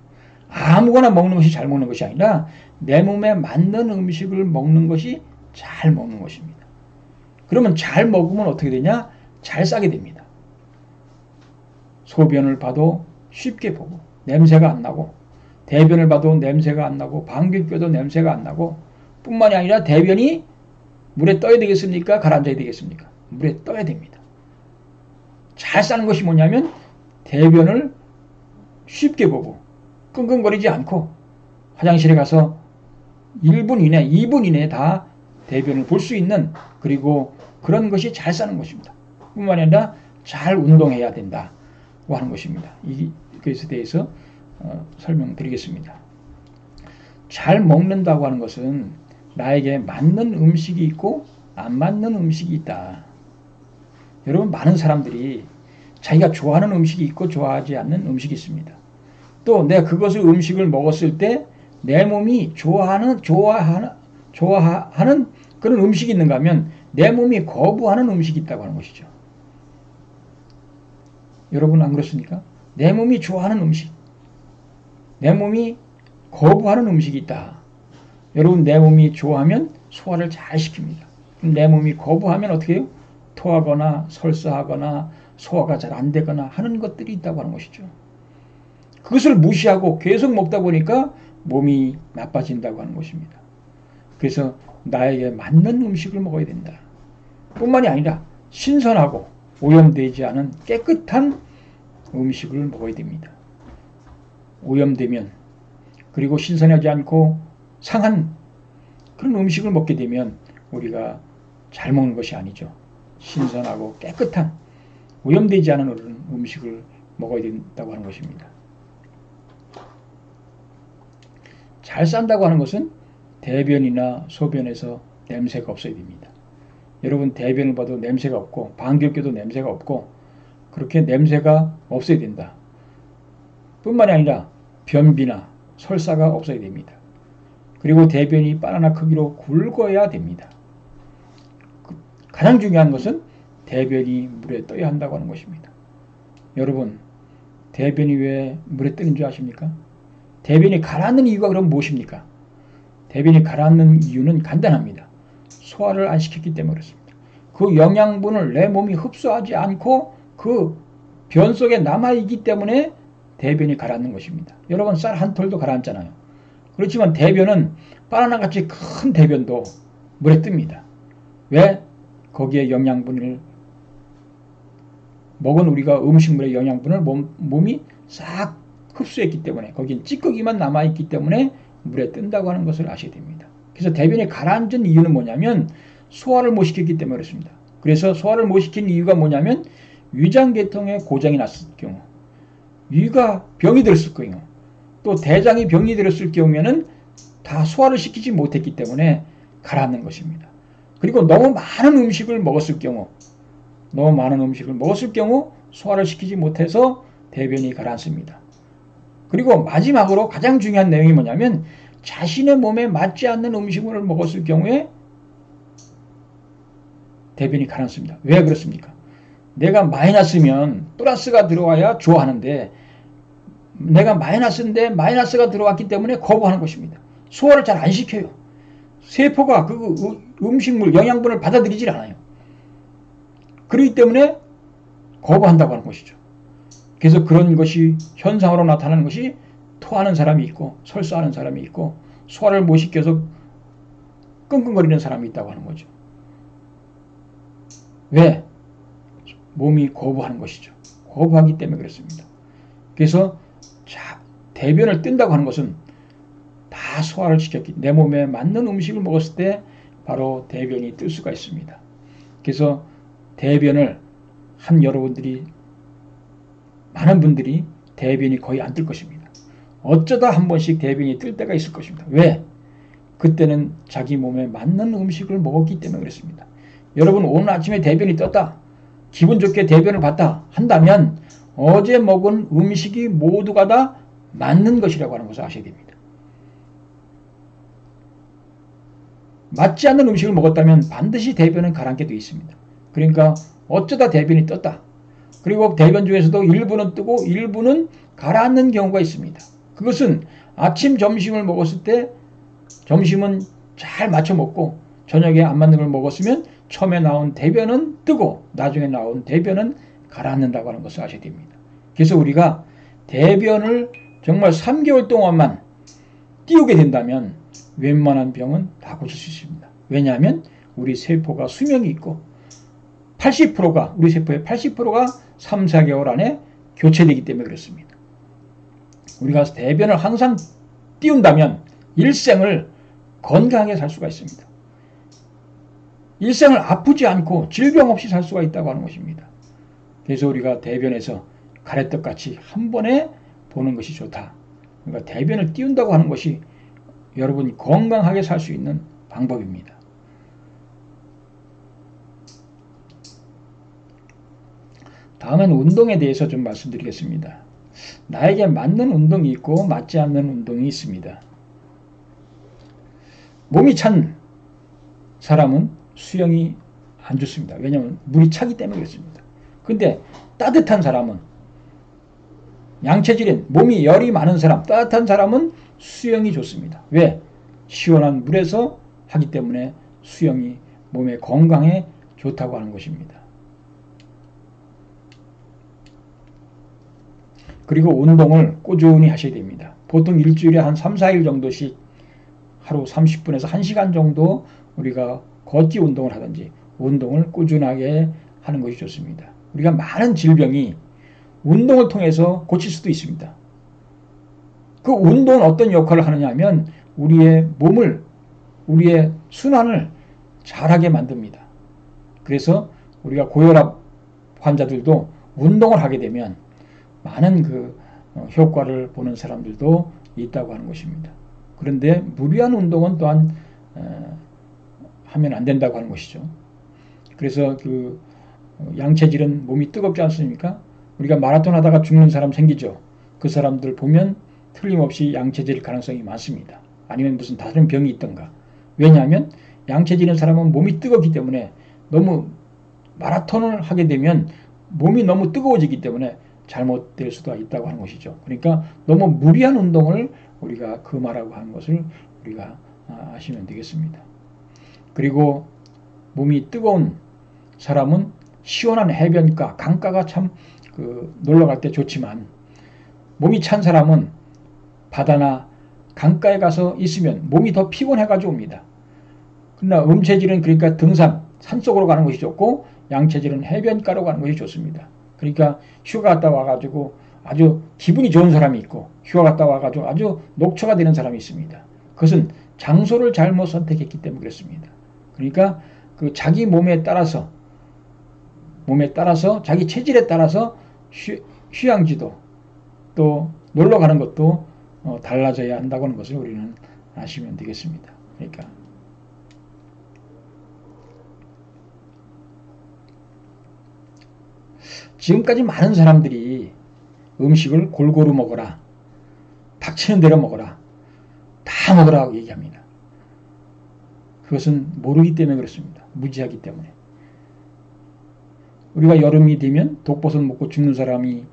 아무거나 먹는 것이 잘 먹는 것이 아니라 내 몸에 맞는 음식을 먹는 것이 잘 먹는 것입니다. 그러면 잘 먹으면 어떻게 되냐? 잘 싸게 됩니다. 소변을 봐도 쉽게 보고 냄새가 안 나고, 대변을 봐도 냄새가 안 나고, 방귀 껴도 냄새가 안 나고, 뿐만이 아니라 대변이 물에 떠야 되겠습니까? 가라앉아야 되겠습니까? 물에 떠야 됩니다. 잘 싸는 것이 뭐냐면 대변을 쉽게 보고 끙끙거리지 않고 화장실에 가서 1분 이내, 2분 이내에 다 대변을 볼 수 있는, 그리고 그런 것이 잘 싸는 것입니다. 뿐만 아니라 잘 운동해야 된다고 하는 것입니다. 이것에 대해서 설명드리겠습니다. 잘 먹는다고 하는 것은 나에게 맞는 음식이 있고 안 맞는 음식이 있다. 여러분, 많은 사람들이 자기가 좋아하는 음식이 있고 좋아하지 않는 음식이 있습니다. 또 내가 그것을 음식을 먹었을 때 내 몸이 좋아하는 그런 음식이 있는가 하면 내 몸이 거부하는 음식이 있다고 하는 것이죠. 여러분 안 그렇습니까? 내 몸이 좋아하는 음식, 내 몸이 거부하는 음식이 있다. 여러분, 내 몸이 좋아하면 소화를 잘 시킵니다. 내 몸이 거부하면 어떻게 해요? 토하거나 설사하거나 소화가 잘 안 되거나 하는 것들이 있다고 하는 것이죠. 그것을 무시하고 계속 먹다 보니까 몸이 나빠진다고 하는 것입니다. 그래서 나에게 맞는 음식을 먹어야 된다. 뿐만이 아니라 신선하고 오염되지 않은 깨끗한 음식을 먹어야 됩니다. 오염되면, 그리고 신선하지 않고 상한 그런 음식을 먹게 되면 우리가 잘 먹는 것이 아니죠. 신선하고 깨끗한 오염되지 않은 음식을 먹어야 된다고 하는 것입니다. 잘 싼다고 하는 것은 대변이나 소변에서 냄새가 없어야 됩니다. 여러분, 대변을 봐도 냄새가 없고 방귀를 껴도 냄새가 없고 그렇게 냄새가 없어야 된다. 뿐만이 아니라 변비나 설사가 없어야 됩니다. 그리고 대변이 바나나 크기로 굵어야 됩니다. 가장 중요한 것은 대변이 물에 떠야 한다고 하는 것입니다. 여러분, 대변이 왜 물에 뜨는 줄 아십니까? 대변이 가라앉는 이유가 그럼 무엇입니까? 대변이 가라앉는 이유는 간단합니다. 소화를 안 시켰기 때문에 그렇습니다. 그 영양분을 내 몸이 흡수하지 않고 그 변 속에 남아있기 때문에 대변이 가라앉는 것입니다. 여러분, 쌀 한 톨도 가라앉잖아요. 그렇지만 대변은 바나나같이 큰 대변도 물에 뜹니다. 왜? 거기에 영양분을 먹은 우리가 음식물의 영양분을 몸이 싹 흡수했기 때문에 거긴 찌꺼기만 남아있기 때문에 물에 뜬다고 하는 것을 아셔야 됩니다. 그래서 대변이 가라앉은 이유는 뭐냐면 소화를 못 시켰기 때문에 그렇습니다. 그래서 소화를 못 시킨 이유가 뭐냐면 위장계통에 고장이 났을 경우, 위가 병이 들었을 경우, 또 대장이 병이 들었을 경우에는 다 소화를 시키지 못했기 때문에 가라앉는 것입니다. 그리고 너무 많은 음식을 먹었을 경우 소화를 시키지 못해서 대변이 가라앉습니다. 그리고 마지막으로 가장 중요한 내용이 뭐냐면 자신의 몸에 맞지 않는 음식물을 먹었을 경우에 대변이 가라앉습니다. 왜 그렇습니까? 내가 마이너스면 플러스가 들어와야 좋아하는데 내가 마이너스인데 마이너스가 들어왔기 때문에 거부하는 것입니다. 소화를 잘 안 시켜요. 세포가 그 음식물, 영양분을 받아들이질 않아요. 그렇기 때문에 거부한다고 하는 것이죠. 그래서 그런 것이 현상으로 나타나는 것이 토하는 사람이 있고 설사하는 사람이 있고 소화를 못 시켜서 끙끙거리는 사람이 있다고 하는 거죠. 왜? 몸이 거부하는 것이죠. 거부하기 때문에 그렇습니다. 그래서 대변을 뜬다고 하는 것은 다 소화를 시켰기 내 몸에 맞는 음식을 먹었을 때 바로 대변이 뜰 수가 있습니다. 그래서 대변을 여러분들이 많은 분들이 대변이 거의 안 뜰 것입니다. 어쩌다 한 번씩 대변이 뜰 때가 있을 것입니다. 왜? 그때는 자기 몸에 맞는 음식을 먹었기 때문에 그렇습니다. 여러분 오늘 아침에 대변이 떴다. 기분 좋게 대변을 봤다 한다면 어제 먹은 음식이 모두가 다 맞는 것이라고 하는 것을 아셔야 됩니다. 맞지 않는 음식을 먹었다면 반드시 대변은 가라앉게 되어 있습니다. 그러니까 어쩌다 대변이 떴다. 그리고 대변 중에서도 일부는 뜨고 일부는 가라앉는 경우가 있습니다. 그것은 아침 점심을 먹었을 때 점심은 잘 맞춰 먹고 저녁에 안 맞는 걸 먹었으면 처음에 나온 대변은 뜨고 나중에 나온 대변은 가라앉는다고 하는 것을 아셔야 됩니다. 그래서 우리가 대변을 정말 3개월 동안만 띄우게 된다면 웬만한 병은 다 고칠 수 있습니다. 왜냐하면 우리 세포가 수명이 있고 80%가 우리 세포의 80%가 3, 4개월 안에 교체되기 때문에 그렇습니다. 우리가 대변을 항상 띄운다면 일생을 건강하게 살 수가 있습니다. 일생을 아프지 않고 질병 없이 살 수가 있다고 하는 것입니다. 그래서 우리가 대변에서 가래떡같이 한 번에 보는 것이 좋다. 그러니까 대변을 띄운다고 하는 것이 여러분이 건강하게 살 수 있는 방법입니다. 다음은 운동에 대해서 좀 말씀드리겠습니다. 나에게 맞는 운동이 있고 맞지 않는 운동이 있습니다. 몸이 찬 사람은 수영이 안 좋습니다. 왜냐하면 물이 차기 때문에 그렇습니다. 근데 따뜻한 사람은 양체질인 몸이 열이 많은 사람, 따뜻한 사람은 수영이 좋습니다. 왜? 시원한 물에서 하기 때문에 수영이 몸의 건강에 좋다고 하는 것입니다. 그리고 운동을 꾸준히 하셔야 됩니다. 보통 일주일에 한 3, 4일 정도씩 하루 30분에서 1시간 정도 우리가 걷기 운동을 하든지 운동을 꾸준하게 하는 것이 좋습니다. 우리가 많은 질병이 운동을 통해서 고칠 수도 있습니다. 그 운동은 어떤 역할을 하느냐 하면 우리의 몸을, 우리의 순환을 잘하게 만듭니다. 그래서 우리가 고혈압 환자들도 운동을 하게 되면 많은 효과를 보는 사람들도 있다고 하는 것입니다. 그런데 무리한 운동은 또한 하면 안 된다고 하는 것이죠. 그래서 양체질은 몸이 뜨겁지 않습니까? 우리가 마라톤 하다가 죽는 사람 생기죠. 그 사람들 보면 틀림없이 양체질 가능성이 많습니다. 아니면 무슨 다른 병이 있던가. 왜냐하면 양체질인 사람은 몸이 뜨겁기 때문에 너무 마라톤을 하게 되면 몸이 너무 뜨거워지기 때문에 잘못될 수도 있다고 하는 것이죠. 그러니까 너무 무리한 운동을 우리가 금하라고 하는 것을 우리가 아시면 되겠습니다. 그리고 몸이 뜨거운 사람은 시원한 해변가, 강가가 참 놀러 갈 때 좋지만 몸이 찬 사람은 바다나 강가에 가서 있으면 몸이 더 피곤해가지고 옵니다. 그러나 음체질은 그러니까 등산, 산속으로 가는 것이 좋고 양체질은 해변가로 가는 것이 좋습니다. 그러니까 휴가 갔다 와가지고 아주 기분이 좋은 사람이 있고 휴가 갔다 와가지고 아주 녹초가 되는 사람이 있습니다. 그것은 장소를 잘못 선택했기 때문에 그렇습니다. 그러니까 그 자기 몸에 따라서 자기 체질에 따라서 휴양지도 또 놀러 가는 것도 달라져야 한다고 하는 것을 우리는 아시면 되겠습니다. 그러니까 지금까지 많은 사람들이 음식을 골고루 먹어라, 닥치는 대로 먹어라, 다 먹으라고 얘기합니다. 그것은 모르기 때문에 그렇습니다. 무지하기 때문에. 우리가 여름이 되면 독버섯 먹고 죽는 사람이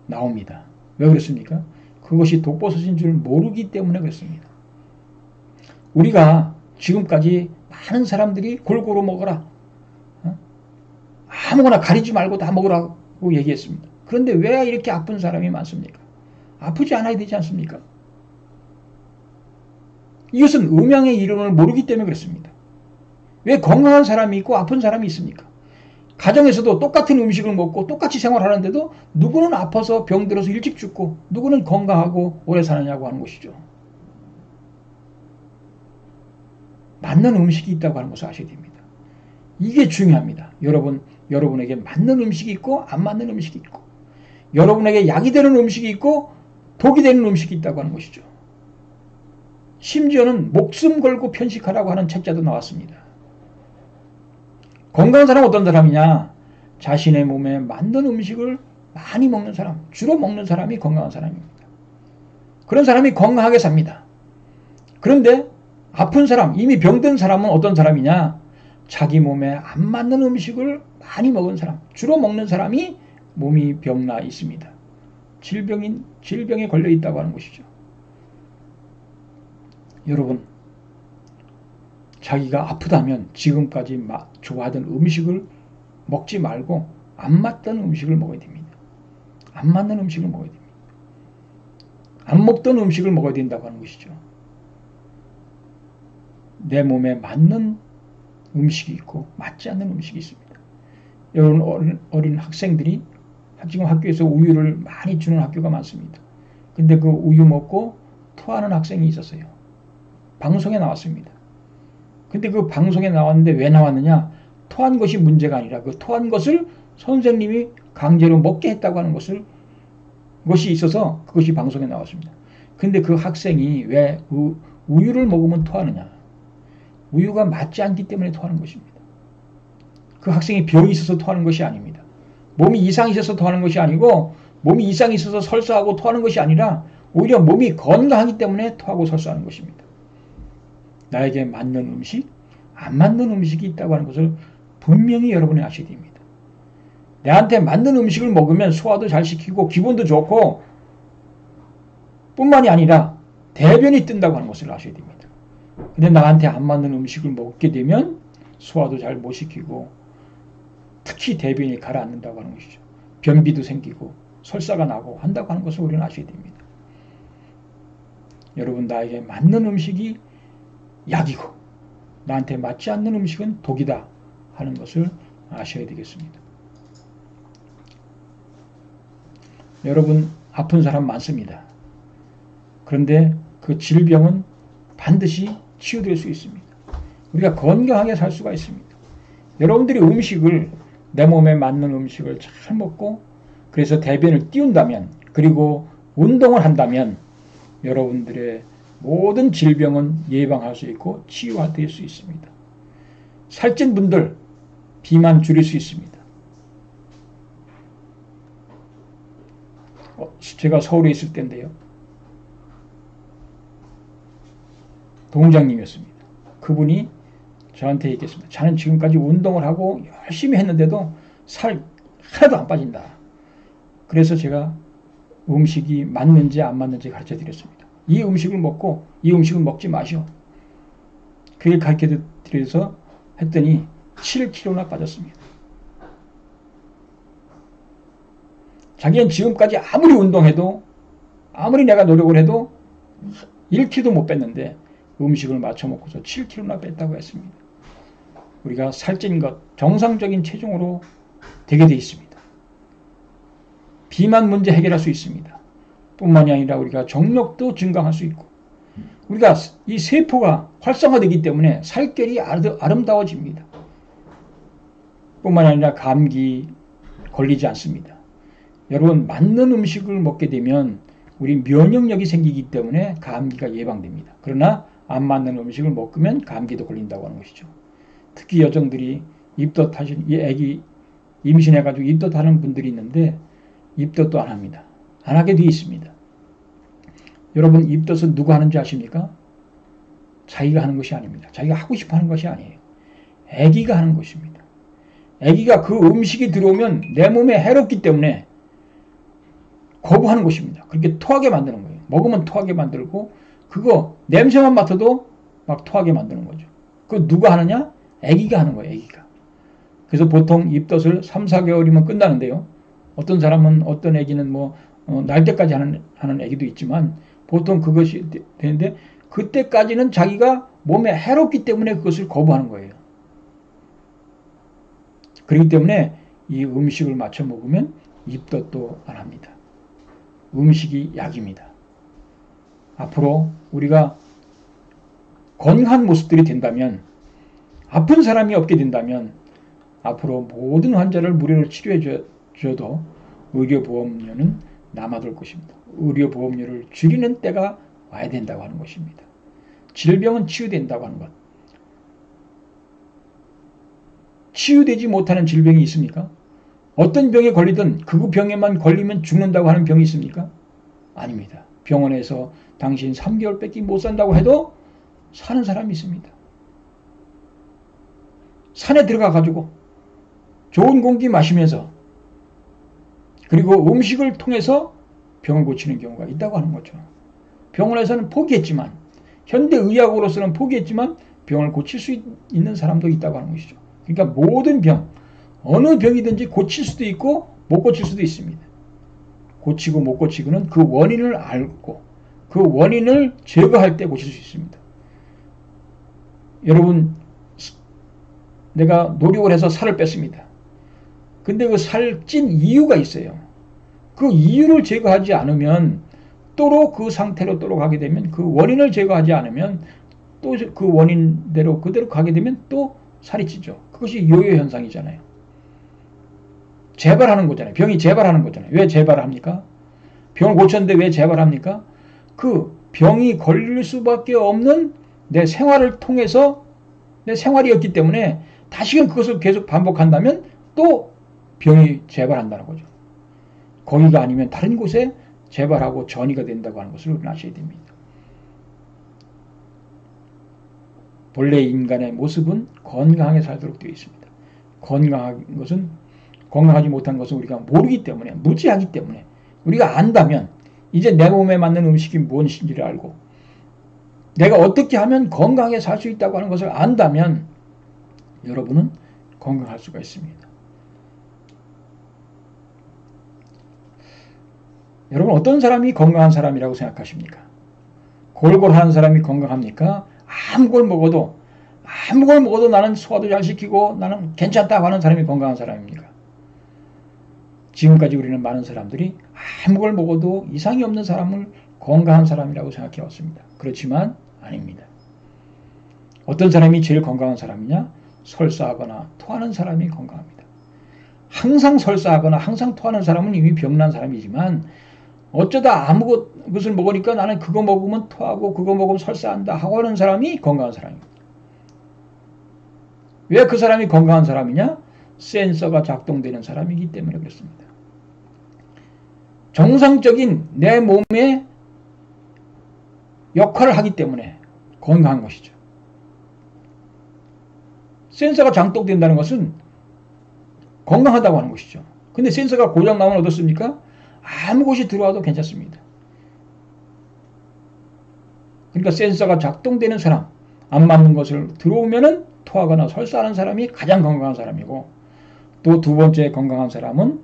나옵니다. 왜 그렇습니까? 그것이 독버섯인 줄 모르기 때문에 그렇습니다. 우리가 지금까지 많은 사람들이 골고루 먹어라, 아무거나 가리지 말고 다 먹으라고 얘기했습니다. 그런데 왜 이렇게 아픈 사람이 많습니까? 아프지 않아야 되지 않습니까? 이것은 음양의 이름을 모르기 때문에 그렇습니다. 왜 건강한 사람이 있고 아픈 사람이 있습니까? 가정에서도 똑같은 음식을 먹고 똑같이 생활하는데도 누구는 아파서 병들어서 일찍 죽고 누구는 건강하고 오래 사느냐고 하는 것이죠. 맞는 음식이 있다고 하는 것을 아셔야 됩니다. 이게 중요합니다. 여러분에게 맞는 음식이 있고 안 맞는 음식이 있고 여러분에게 약이 되는 음식이 있고 독이 되는 음식이 있다고 하는 것이죠. 심지어는 목숨 걸고 편식하라고 하는 책자도 나왔습니다. 건강한 사람은 어떤 사람이냐? 자신의 몸에 맞는 음식을 많이 먹는 사람, 주로 먹는 사람이 건강한 사람입니다. 그런 사람이 건강하게 삽니다. 그런데 아픈 사람, 이미 병든 사람은 어떤 사람이냐? 자기 몸에 안 맞는 음식을 많이 먹은 사람, 주로 먹는 사람이 몸이 병나 있습니다. 질병에 걸려 있다고 하는 것이죠. 여러분, 자기가 아프다면 지금까지 좋아하던 음식을 먹지 말고 안 맞던 음식을 먹어야 됩니다. 안 맞는 음식을 먹어야 됩니다. 안 먹던 음식을 먹어야 된다고 하는 것이죠. 내 몸에 맞는 음식이 있고 맞지 않는 음식이 있습니다. 여러분, 어린 학생들이 지금 학교에서 우유를 많이 주는 학교가 많습니다. 근데 그 우유 먹고 토하는 학생이 있었어요. 방송에 나왔습니다. 근데 그 방송에 나왔는데 왜 나왔느냐? 토한 것이 문제가 아니라 그 토한 것을 선생님이 강제로 먹게 했다고 하는 것이 있어서 그것이 방송에 나왔습니다. 근데 그 학생이 왜 우유를 먹으면 토하느냐? 우유가 맞지 않기 때문에 토하는 것입니다. 그 학생이 병이 있어서 토하는 것이 아닙니다. 몸이 이상이 있어서 토하는 것이 아니고 몸이 이상이 있어서 설사하고 토하는 것이 아니라 오히려 몸이 건강하기 때문에 토하고 설사하는 것입니다. 나에게 맞는 음식, 안 맞는 음식이 있다고 하는 것을 분명히 여러분이 아셔야 됩니다. 내한테 맞는 음식을 먹으면 소화도 잘 시키고 기분도 좋고 뿐만이 아니라 대변이 뜬다고 하는 것을 아셔야 됩니다. 근데 나한테 안 맞는 음식을 먹게 되면 소화도 잘 못 시키고 특히 대변이 가라앉는다고 하는 것이죠. 변비도 생기고 설사가 나고 한다고 하는 것을 우리는 아셔야 됩니다. 여러분, 나에게 맞는 음식이 약이고 나한테 맞지 않는 음식은 독이다 하는 것을 아셔야 되겠습니다. 여러분, 아픈 사람 많습니다. 그런데 그 질병은 반드시 치유될 수 있습니다. 우리가 건강하게 살 수가 있습니다. 여러분들이 내 몸에 맞는 음식을 잘 먹고 그래서 대변을 띄운다면 그리고 운동을 한다면 여러분들의 모든 질병은 예방할 수 있고 치유될 수 있습니다. 살찐 분들 비만 줄일 수 있습니다. 제가 서울에 있을 때인데요. 동장님이었습니다. 그분이 저한테 얘기했습니다. 자는 지금까지 운동을 하고 열심히 했는데도 살 하나도 안 빠진다. 그래서 제가 음식이 맞는지 안 맞는지 가르쳐 드렸습니다. 이 음식을 먹고 이 음식을 먹지 마시오. 그게 가르쳐 드려서 했더니 7kg나 빠졌습니다. 자기는 지금까지 아무리 운동해도 아무리 내가 노력을 해도 1kg도 못 뺐는데 음식을 맞춰 먹고서 7kg나 뺐다고 했습니다. 우리가 살찐 것, 정상적인 체중으로 되게 돼 있습니다. 비만 문제 해결할 수 있습니다. 뿐만이 아니라 우리가 정력도 증강할 수 있고, 우리가 이 세포가 활성화되기 때문에 살결이 아름다워집니다. 뿐만 아니라 감기 걸리지 않습니다. 여러분, 맞는 음식을 먹게 되면 우리 면역력이 생기기 때문에 감기가 예방됩니다. 그러나 안 맞는 음식을 먹으면 감기도 걸린다고 하는 것이죠. 특히 여성들이 입덧하신, 이 애기 임신해가지고 입덧하는 분들이 있는데 입덧도 안 합니다. 안 하게 되어 있습니다. 여러분, 입덧은 누가 하는지 아십니까? 자기가 하는 것이 아닙니다. 자기가 하고 싶어 하는 것이 아니에요. 아기가 하는 것입니다. 아기가 그 음식이 들어오면 내 몸에 해롭기 때문에 거부하는 것입니다. 그렇게 토하게 만드는 거예요. 먹으면 토하게 만들고, 그거 냄새만 맡아도 막 토하게 만드는 거죠. 그거 누가 하느냐? 아기가 하는 거예요. 아기가. 그래서 보통 입덧을 3, 4개월이면 끝나는데요. 어떤 사람은, 어떤 아기는 날 때까지 하는 아기도 있지만 보통 그것이 되는데, 그때까지는 자기가 몸에 해롭기 때문에 그것을 거부하는 거예요. 그렇기 때문에 이 음식을 맞춰 먹으면 입덧도 안 합니다. 음식이 약입니다. 앞으로 우리가 건강한 모습들이 된다면, 아픈 사람이 없게 된다면 앞으로 모든 환자를 무료로 치료해 줘도 의료보험료는 남아돌 것입니다. 의료보험료를 줄이는 때가 와야 된다고 하는 것입니다. 질병은 치유된다고 하는 것. 치유되지 못하는 질병이 있습니까? 어떤 병에 걸리든 그 병에만 걸리면 죽는다고 하는 병이 있습니까? 아닙니다. 병원에서 당신 3개월밖에 못 산다고 해도 사는 사람이 있습니다. 산에 들어가가지고 좋은 공기 마시면서, 그리고 음식을 통해서 병을 고치는 경우가 있다고 하는 거죠. 병원에서는 포기했지만, 현대의학으로서는 포기했지만 병을 고칠 수 있는 사람도 있다고 하는 것이죠. 그러니까 모든 병, 어느 병이든지 고칠 수도 있고 못 고칠 수도 있습니다. 고치고 못 고치고는 그 원인을 알고 그 원인을 제거할 때 고칠 수 있습니다. 여러분, 내가 노력을 해서 살을 뺐습니다. 근데 그 살 찐 이유가 있어요. 그 이유를 제거하지 않으면 또로 그 상태로 또로 가게 되면, 그 원인을 제거하지 않으면 또 그 원인대로 그대로 가게 되면 또 살이 찌죠. 그것이 요요 현상이잖아요. 재발하는 거잖아요. 병이 재발하는 거잖아요. 왜 재발을 합니까? 병을 고쳤는데 왜 재발합니까? 그 병이 걸릴 수밖에 없는 내 생활을 통해서, 내 생활이었기 때문에 다시금 그것을 계속 반복한다면 또 병이 재발한다는 거죠. 거기가 아니면 다른 곳에 재발하고 전이가 된다고 하는 것을 우리는 아셔야 됩니다. 본래 인간의 모습은 건강하게 살도록 되어 있습니다. 건강한 것은, 건강하지 못한 것은 우리가 모르기 때문에, 무지하기 때문에, 우리가 안다면, 이제 내 몸에 맞는 음식이 무엇인지를 알고 내가 어떻게 하면 건강하게 살 수 있다고 하는 것을 안다면 여러분은 건강할 수가 있습니다. 여러분, 어떤 사람이 건강한 사람이라고 생각하십니까? 골골하는 사람이 건강합니까? 아무 걸 먹어도 나는 소화도 잘 시키고 나는 괜찮다고 하는 사람이 건강한 사람입니까? 지금까지 우리는 많은 사람들이 아무 걸 먹어도 이상이 없는 사람을 건강한 사람이라고 생각해 왔습니다. 그렇지만 아닙니다. 어떤 사람이 제일 건강한 사람이냐? 설사하거나 토하는 사람이 건강합니다. 항상 설사하거나 항상 토하는 사람은 이미 병난 사람이지만, 어쩌다 아무것을 먹으니까 나는 그거 먹으면 토하고 그거 먹으면 설사한다 하고 하는 사람이 건강한 사람입니다. 왜 그 사람이 건강한 사람이냐? 센서가 작동되는 사람이기 때문에 그렇습니다. 정상적인 내 몸의 역할을 하기 때문에 건강한 것이죠. 센서가 작동된다는 것은 건강하다고 하는 것이죠. 근데 센서가 고장나면 어떻습니까? 아무 곳이 들어와도 괜찮습니다. 그러니까 센서가 작동되는 사람, 안 맞는 것을 들어오면은 토하거나 설사하는 사람이 가장 건강한 사람이고, 또 두 번째 건강한 사람은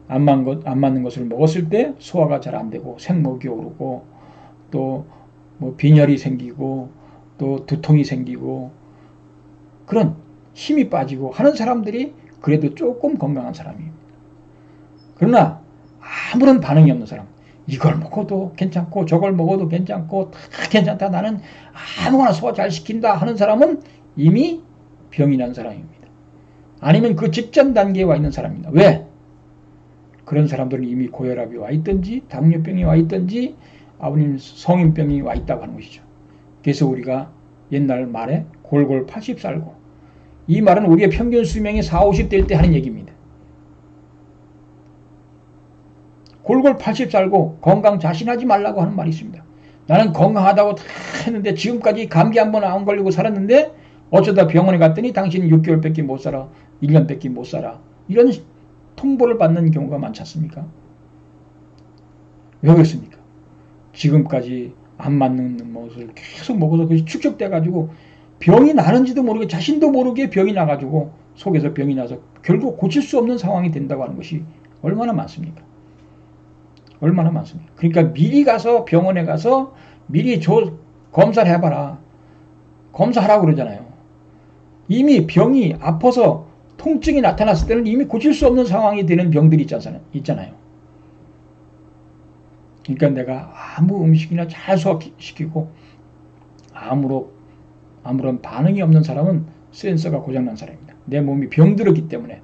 안 맞는 것을 먹었을 때 소화가 잘 안 되고 생목이 오르고 또 뭐 빈혈이 생기고 또 두통이 생기고 그런 힘이 빠지고 하는 사람들이 그래도 조금 건강한 사람입니다. 그러나 아무런 반응이 없는 사람, 이걸 먹어도 괜찮고 저걸 먹어도 괜찮고 다 괜찮다, 나는 아무거나 소화 잘 시킨다 하는 사람은 이미 병이 난 사람입니다. 아니면 그 직전 단계에 와 있는 사람입니다. 왜? 그런 사람들은 이미 고혈압이 와 있든지 당뇨병이 와 있든지 아버님 성인병이 와 있다고 하는 것이죠. 그래서 우리가 옛날 말에 골골 80 살고, 이 말은 우리의 평균 수명이 40, 50대일 때 하는 얘기입니다. 골골 80 살고 건강 자신하지 말라고 하는 말이 있습니다. 나는 건강하다고 다 했는데 지금까지 감기 한 번 안 걸리고 살았는데 어쩌다 병원에 갔더니 당신은 6개월밖에 못 살아, 1년밖에 못 살아, 이런 통보를 받는 경우가 많지 않습니까? 왜 그렇습니까? 지금까지 안 맞는 것을 계속 먹어서 그것이 축적돼가지고 병이 나는지도 모르게, 자신도 모르게 병이 나가지고 속에서 병이 나서 결국 고칠 수 없는 상황이 된다고 하는 것이 얼마나 많습니까? 얼마나 많습니까? 그러니까 미리 가서 병원에 가서 미리 검사를 해봐라. 검사하라고 그러잖아요. 이미 병이 아파서 통증이 나타났을 때는 이미 고칠 수 없는 상황이 되는 병들이 있잖아요. 그러니까 내가 아무 음식이나 잘 소화시키고 아무런 반응이 없는 사람은 센서가 고장난 사람입니다. 내 몸이 병들었기 때문에,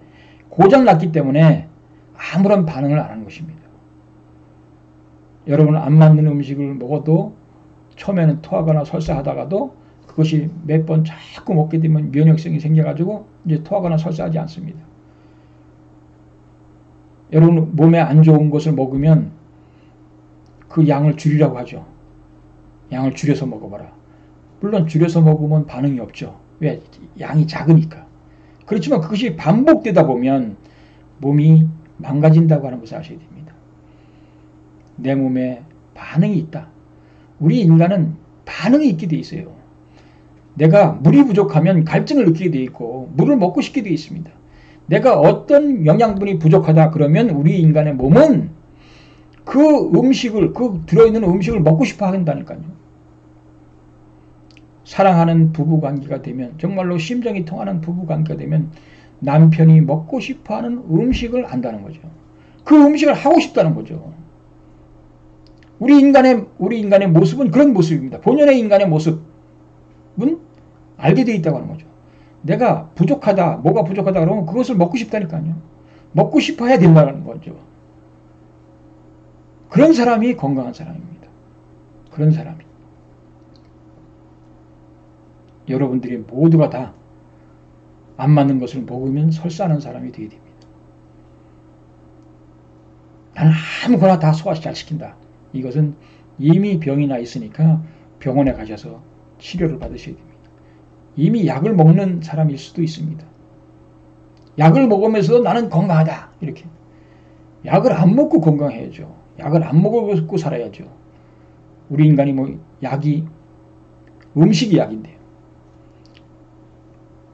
고장났기 때문에 아무런 반응을 안 하는 것입니다. 여러분, 안 맞는 음식을 먹어도 처음에는 토하거나 설사하다가도 그것이 몇 번 자꾸 먹게 되면 면역성이 생겨가지고 이제 토하거나 설사하지 않습니다. 여러분, 몸에 안 좋은 것을 먹으면 그 양을 줄이라고 하죠. 양을 줄여서 먹어봐라. 물론 줄여서 먹으면 반응이 없죠. 왜? 양이 작으니까. 그렇지만 그것이 반복되다 보면 몸이 망가진다고 하는 것을 아셔야 됩니다. 내 몸에 반응이 있다. 우리 인간은 반응이 있게 돼 있어요. 내가 물이 부족하면 갈증을 느끼게 돼 있고 물을 먹고 싶게 돼 있습니다. 내가 어떤 영양분이 부족하다 그러면 우리 인간의 몸은 그 음식을, 그 들어있는 음식을 먹고 싶어 한다니까요. 사랑하는 부부관계가 되면, 정말로 심정이 통하는 부부관계가 되면 남편이 먹고 싶어하는 음식을 안다는 거죠. 그 음식을 하고 싶다는 거죠. 우리 인간의 모습은 그런 모습입니다. 본연의 인간의 모습은 알게 되어 있다고 하는 거죠. 내가 부족하다, 뭐가 부족하다 그러면 그것을 먹고 싶다니까요. 먹고 싶어 해야 된다는 거죠. 그런 사람이 건강한 사람입니다. 그런 사람이. 여러분들이 모두가 다 안 맞는 것을 먹으면 설사하는 사람이 되어야 됩니다. 나는 아무거나 다 소화 잘 시킨다. 이것은 이미 병이 나 있으니까 병원에 가셔서 치료를 받으셔야 됩니다. 이미 약을 먹는 사람일 수도 있습니다. 약을 먹으면서 나는 건강하다, 이렇게. 약을 안 먹고 건강해야죠. 약을 안 먹고 살아야죠. 우리 인간이 음식이 약인데요.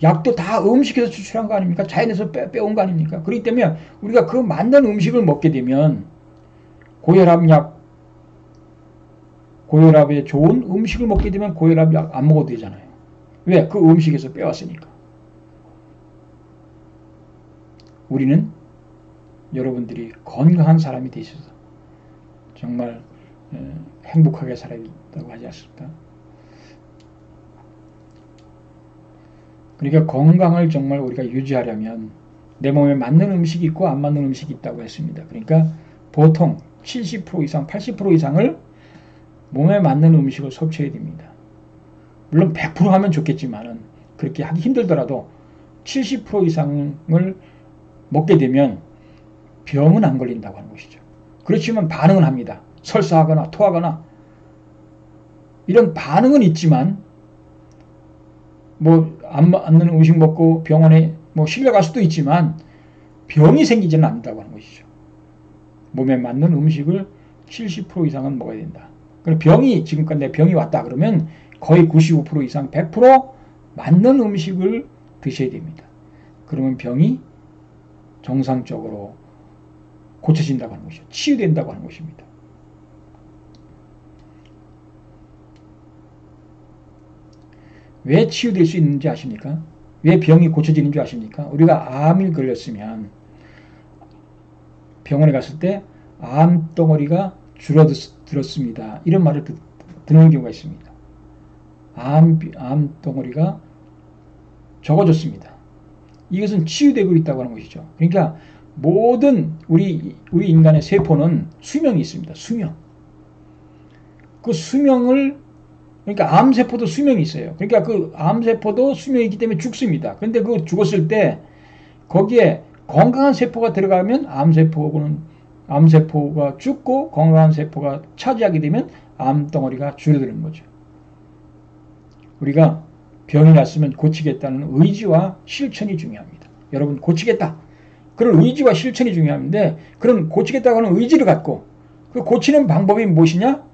약도 다 음식에서 추출한 거 아닙니까? 자연에서 빼온 거 아닙니까? 그렇기 때문에 우리가 그 맞는 음식을 먹게 되면 고혈압에 좋은 음식을 먹게 되면 고혈압 약 안 먹어도 되잖아요. 왜? 그 음식에서 빼왔으니까. 우리는 여러분들이 건강한 사람이 되셔서 정말 행복하게 살아야 된다고 하지 않습니까? 그러니까 건강을 정말 우리가 유지하려면 내 몸에 맞는 음식이 있고 안 맞는 음식이 있다고 했습니다. 그러니까 보통 70% 이상, 80% 이상을 몸에 맞는 음식을 섭취해야 됩니다. 물론 100% 하면 좋겠지만은 그렇게 하기 힘들더라도 70% 이상을 먹게 되면 병은 안 걸린다고 하는 것이죠. 그렇지만 반응은 합니다. 설사하거나 토하거나 이런 반응은 있지만 안 맞는 음식 먹고 병원에 실려갈 수도 있지만 병이 생기지는 않는다고 하는 것이죠. 몸에 맞는 음식을 70% 이상은 먹어야 된다. 그럼 지금까지 내 병이 왔다 그러면 거의 95% 이상 100% 맞는 음식을 드셔야 됩니다. 그러면 병이 정상적으로 고쳐진다고 하는 것이죠. 치유된다고 하는 것입니다. 왜 치유될 수 있는지 아십니까? 왜 병이 고쳐지는 줄 아십니까? 우리가 암이 걸렸으면 병원에 갔을 때 암덩어리가 줄어들었습니다. 이런 말을 듣는 경우가 있습니다. 암덩어리가 적어졌습니다. 이것은 치유되고 있다고 하는 것이죠. 그러니까 모든 우리 인간의 세포는 수명이 있습니다. 수명. 그 수명을, 그러니까 암세포도 수명이 있어요. 그러니까 그 암세포도 수명이 있기 때문에 죽습니다. 근데 그 죽었을 때 거기에 건강한 세포가 들어가면 암세포가 죽고 건강한 세포가 차지하게 되면 암덩어리가 줄어드는 거죠. 우리가 병이 났으면 고치겠다는 의지와 실천이 중요합니다. 여러분, 고치겠다. 그런 의지와 실천이 중요한데, 그런 고치겠다고 하는 의지를 갖고 그 고치는 방법이 무엇이냐?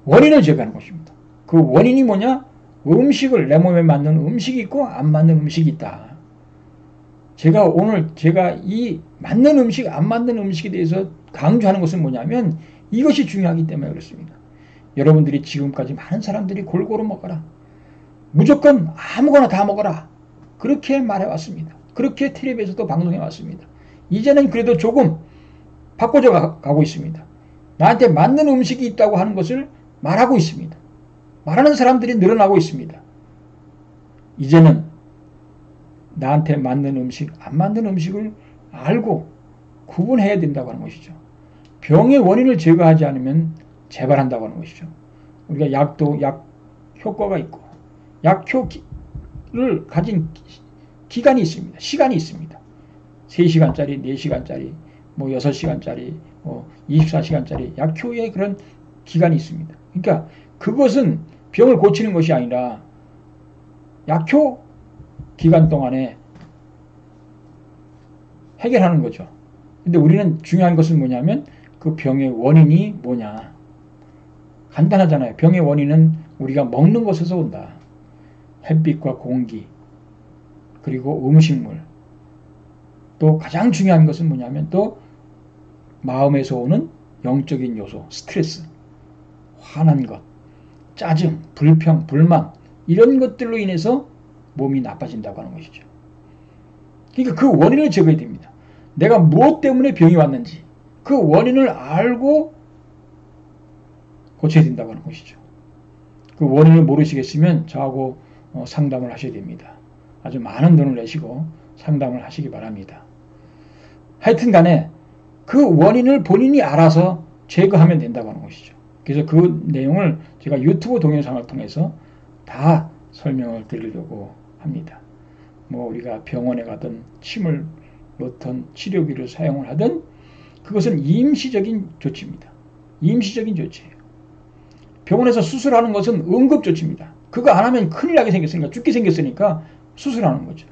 원인을 제거하는 것입니다. 그 원인이 뭐냐? 음식을, 내 몸에 맞는 음식이 있고 안 맞는 음식이 있다. 제가 이 맞는 음식, 안 맞는 음식에 대해서 강조하는 것은 뭐냐면 이것이 중요하기 때문에 그렇습니다. 여러분들이 지금까지 많은 사람들이 골고루 먹어라. 무조건 아무거나 다 먹어라. 그렇게 말해왔습니다. 그렇게 텔레비에서도 방송해왔습니다. 이제는 그래도 조금 바꿔져 가고 있습니다. 나한테 맞는 음식이 있다고 하는 것을 말하고 있습니다. 말하는 사람들이 늘어나고 있습니다. 이제는 나한테 맞는 음식, 안 맞는 음식을 알고 구분해야 된다고 하는 것이죠. 병의 원인을 제거하지 않으면 재발한다고 하는 것이죠. 우리가 약도 약 효과가 있고 약효를 가진 기간이 있습니다. 시간이 있습니다. 3시간짜리, 4시간짜리, 6시간짜리, 24시간짜리 약효의 그런 기간이 있습니다. 그러니까 그것은 병을 고치는 것이 아니라 약효 기간 동안에 해결하는 거죠. 근데 우리는 중요한 것은 뭐냐면 그 병의 원인이 뭐냐. 간단하잖아요. 병의 원인은 우리가 먹는 것에서 온다. 햇빛과 공기, 그리고 음식물. 또 가장 중요한 것은 뭐냐면 또 마음에서 오는 영적인 요소, 스트레스, 화난 것, 짜증, 불평, 불만, 이런 것들로 인해서 몸이 나빠진다고 하는 것이죠. 그러니까 그 원인을 제거해야 됩니다. 내가 무엇 때문에 병이 왔는지 그 원인을 알고 고쳐야 된다고 하는 것이죠. 그 원인을 모르시겠으면 저하고 상담을 하셔야 됩니다. 아주 많은 돈을 내시고 상담을 하시기 바랍니다. 하여튼 간에 그 원인을 본인이 알아서 제거하면 된다고 하는 것이죠. 그래서 그 내용을 제가 유튜브 동영상을 통해서 다 설명을 드리려고 합니다. 우리가 병원에 가든 침을 놓든 치료기를 사용을 하든 그것은 임시적인 조치입니다. 임시적인 조치예요. 병원에서 수술하는 것은 응급조치입니다. 그거 안 하면 큰일 나게 생겼으니까, 죽게 생겼으니까 수술하는 거죠.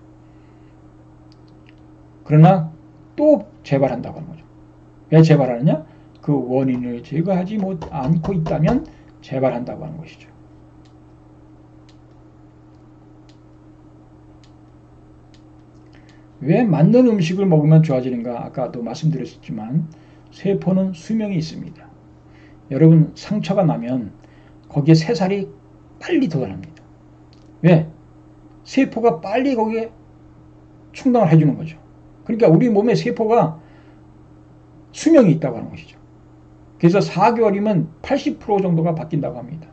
그러나 또 재발한다고 하는 거죠. 왜 재발하느냐? 그 원인을 제거하지 않고 있다면 재발한다고 하는 것이죠. 왜 맞는 음식을 먹으면 좋아지는가? 아까도 말씀드렸지만 세포는 수명이 있습니다. 여러분, 상처가 나면 거기에 새살이 빨리 돋아납니다. 왜? 세포가 빨리 거기에 충당을 해주는 거죠. 그러니까 우리 몸의 세포가 수명이 있다고 하는 것이죠. 그래서 4개월이면 80% 정도가 바뀐다고 합니다.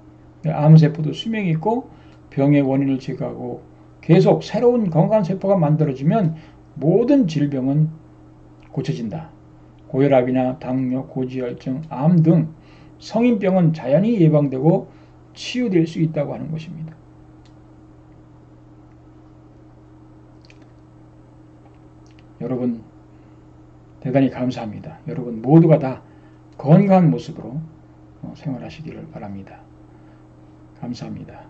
암세포도 수명이 있고 병의 원인을 제거하고 계속 새로운 건강한 세포가 만들어지면 모든 질병은 고쳐진다. 고혈압이나 당뇨, 고지혈증, 암 등 성인병은 자연히 예방되고 치유될 수 있다고 하는 것입니다. 여러분, 대단히 감사합니다. 여러분 모두가 다 건강한 모습으로 생활하시기를 바랍니다. 감사합니다.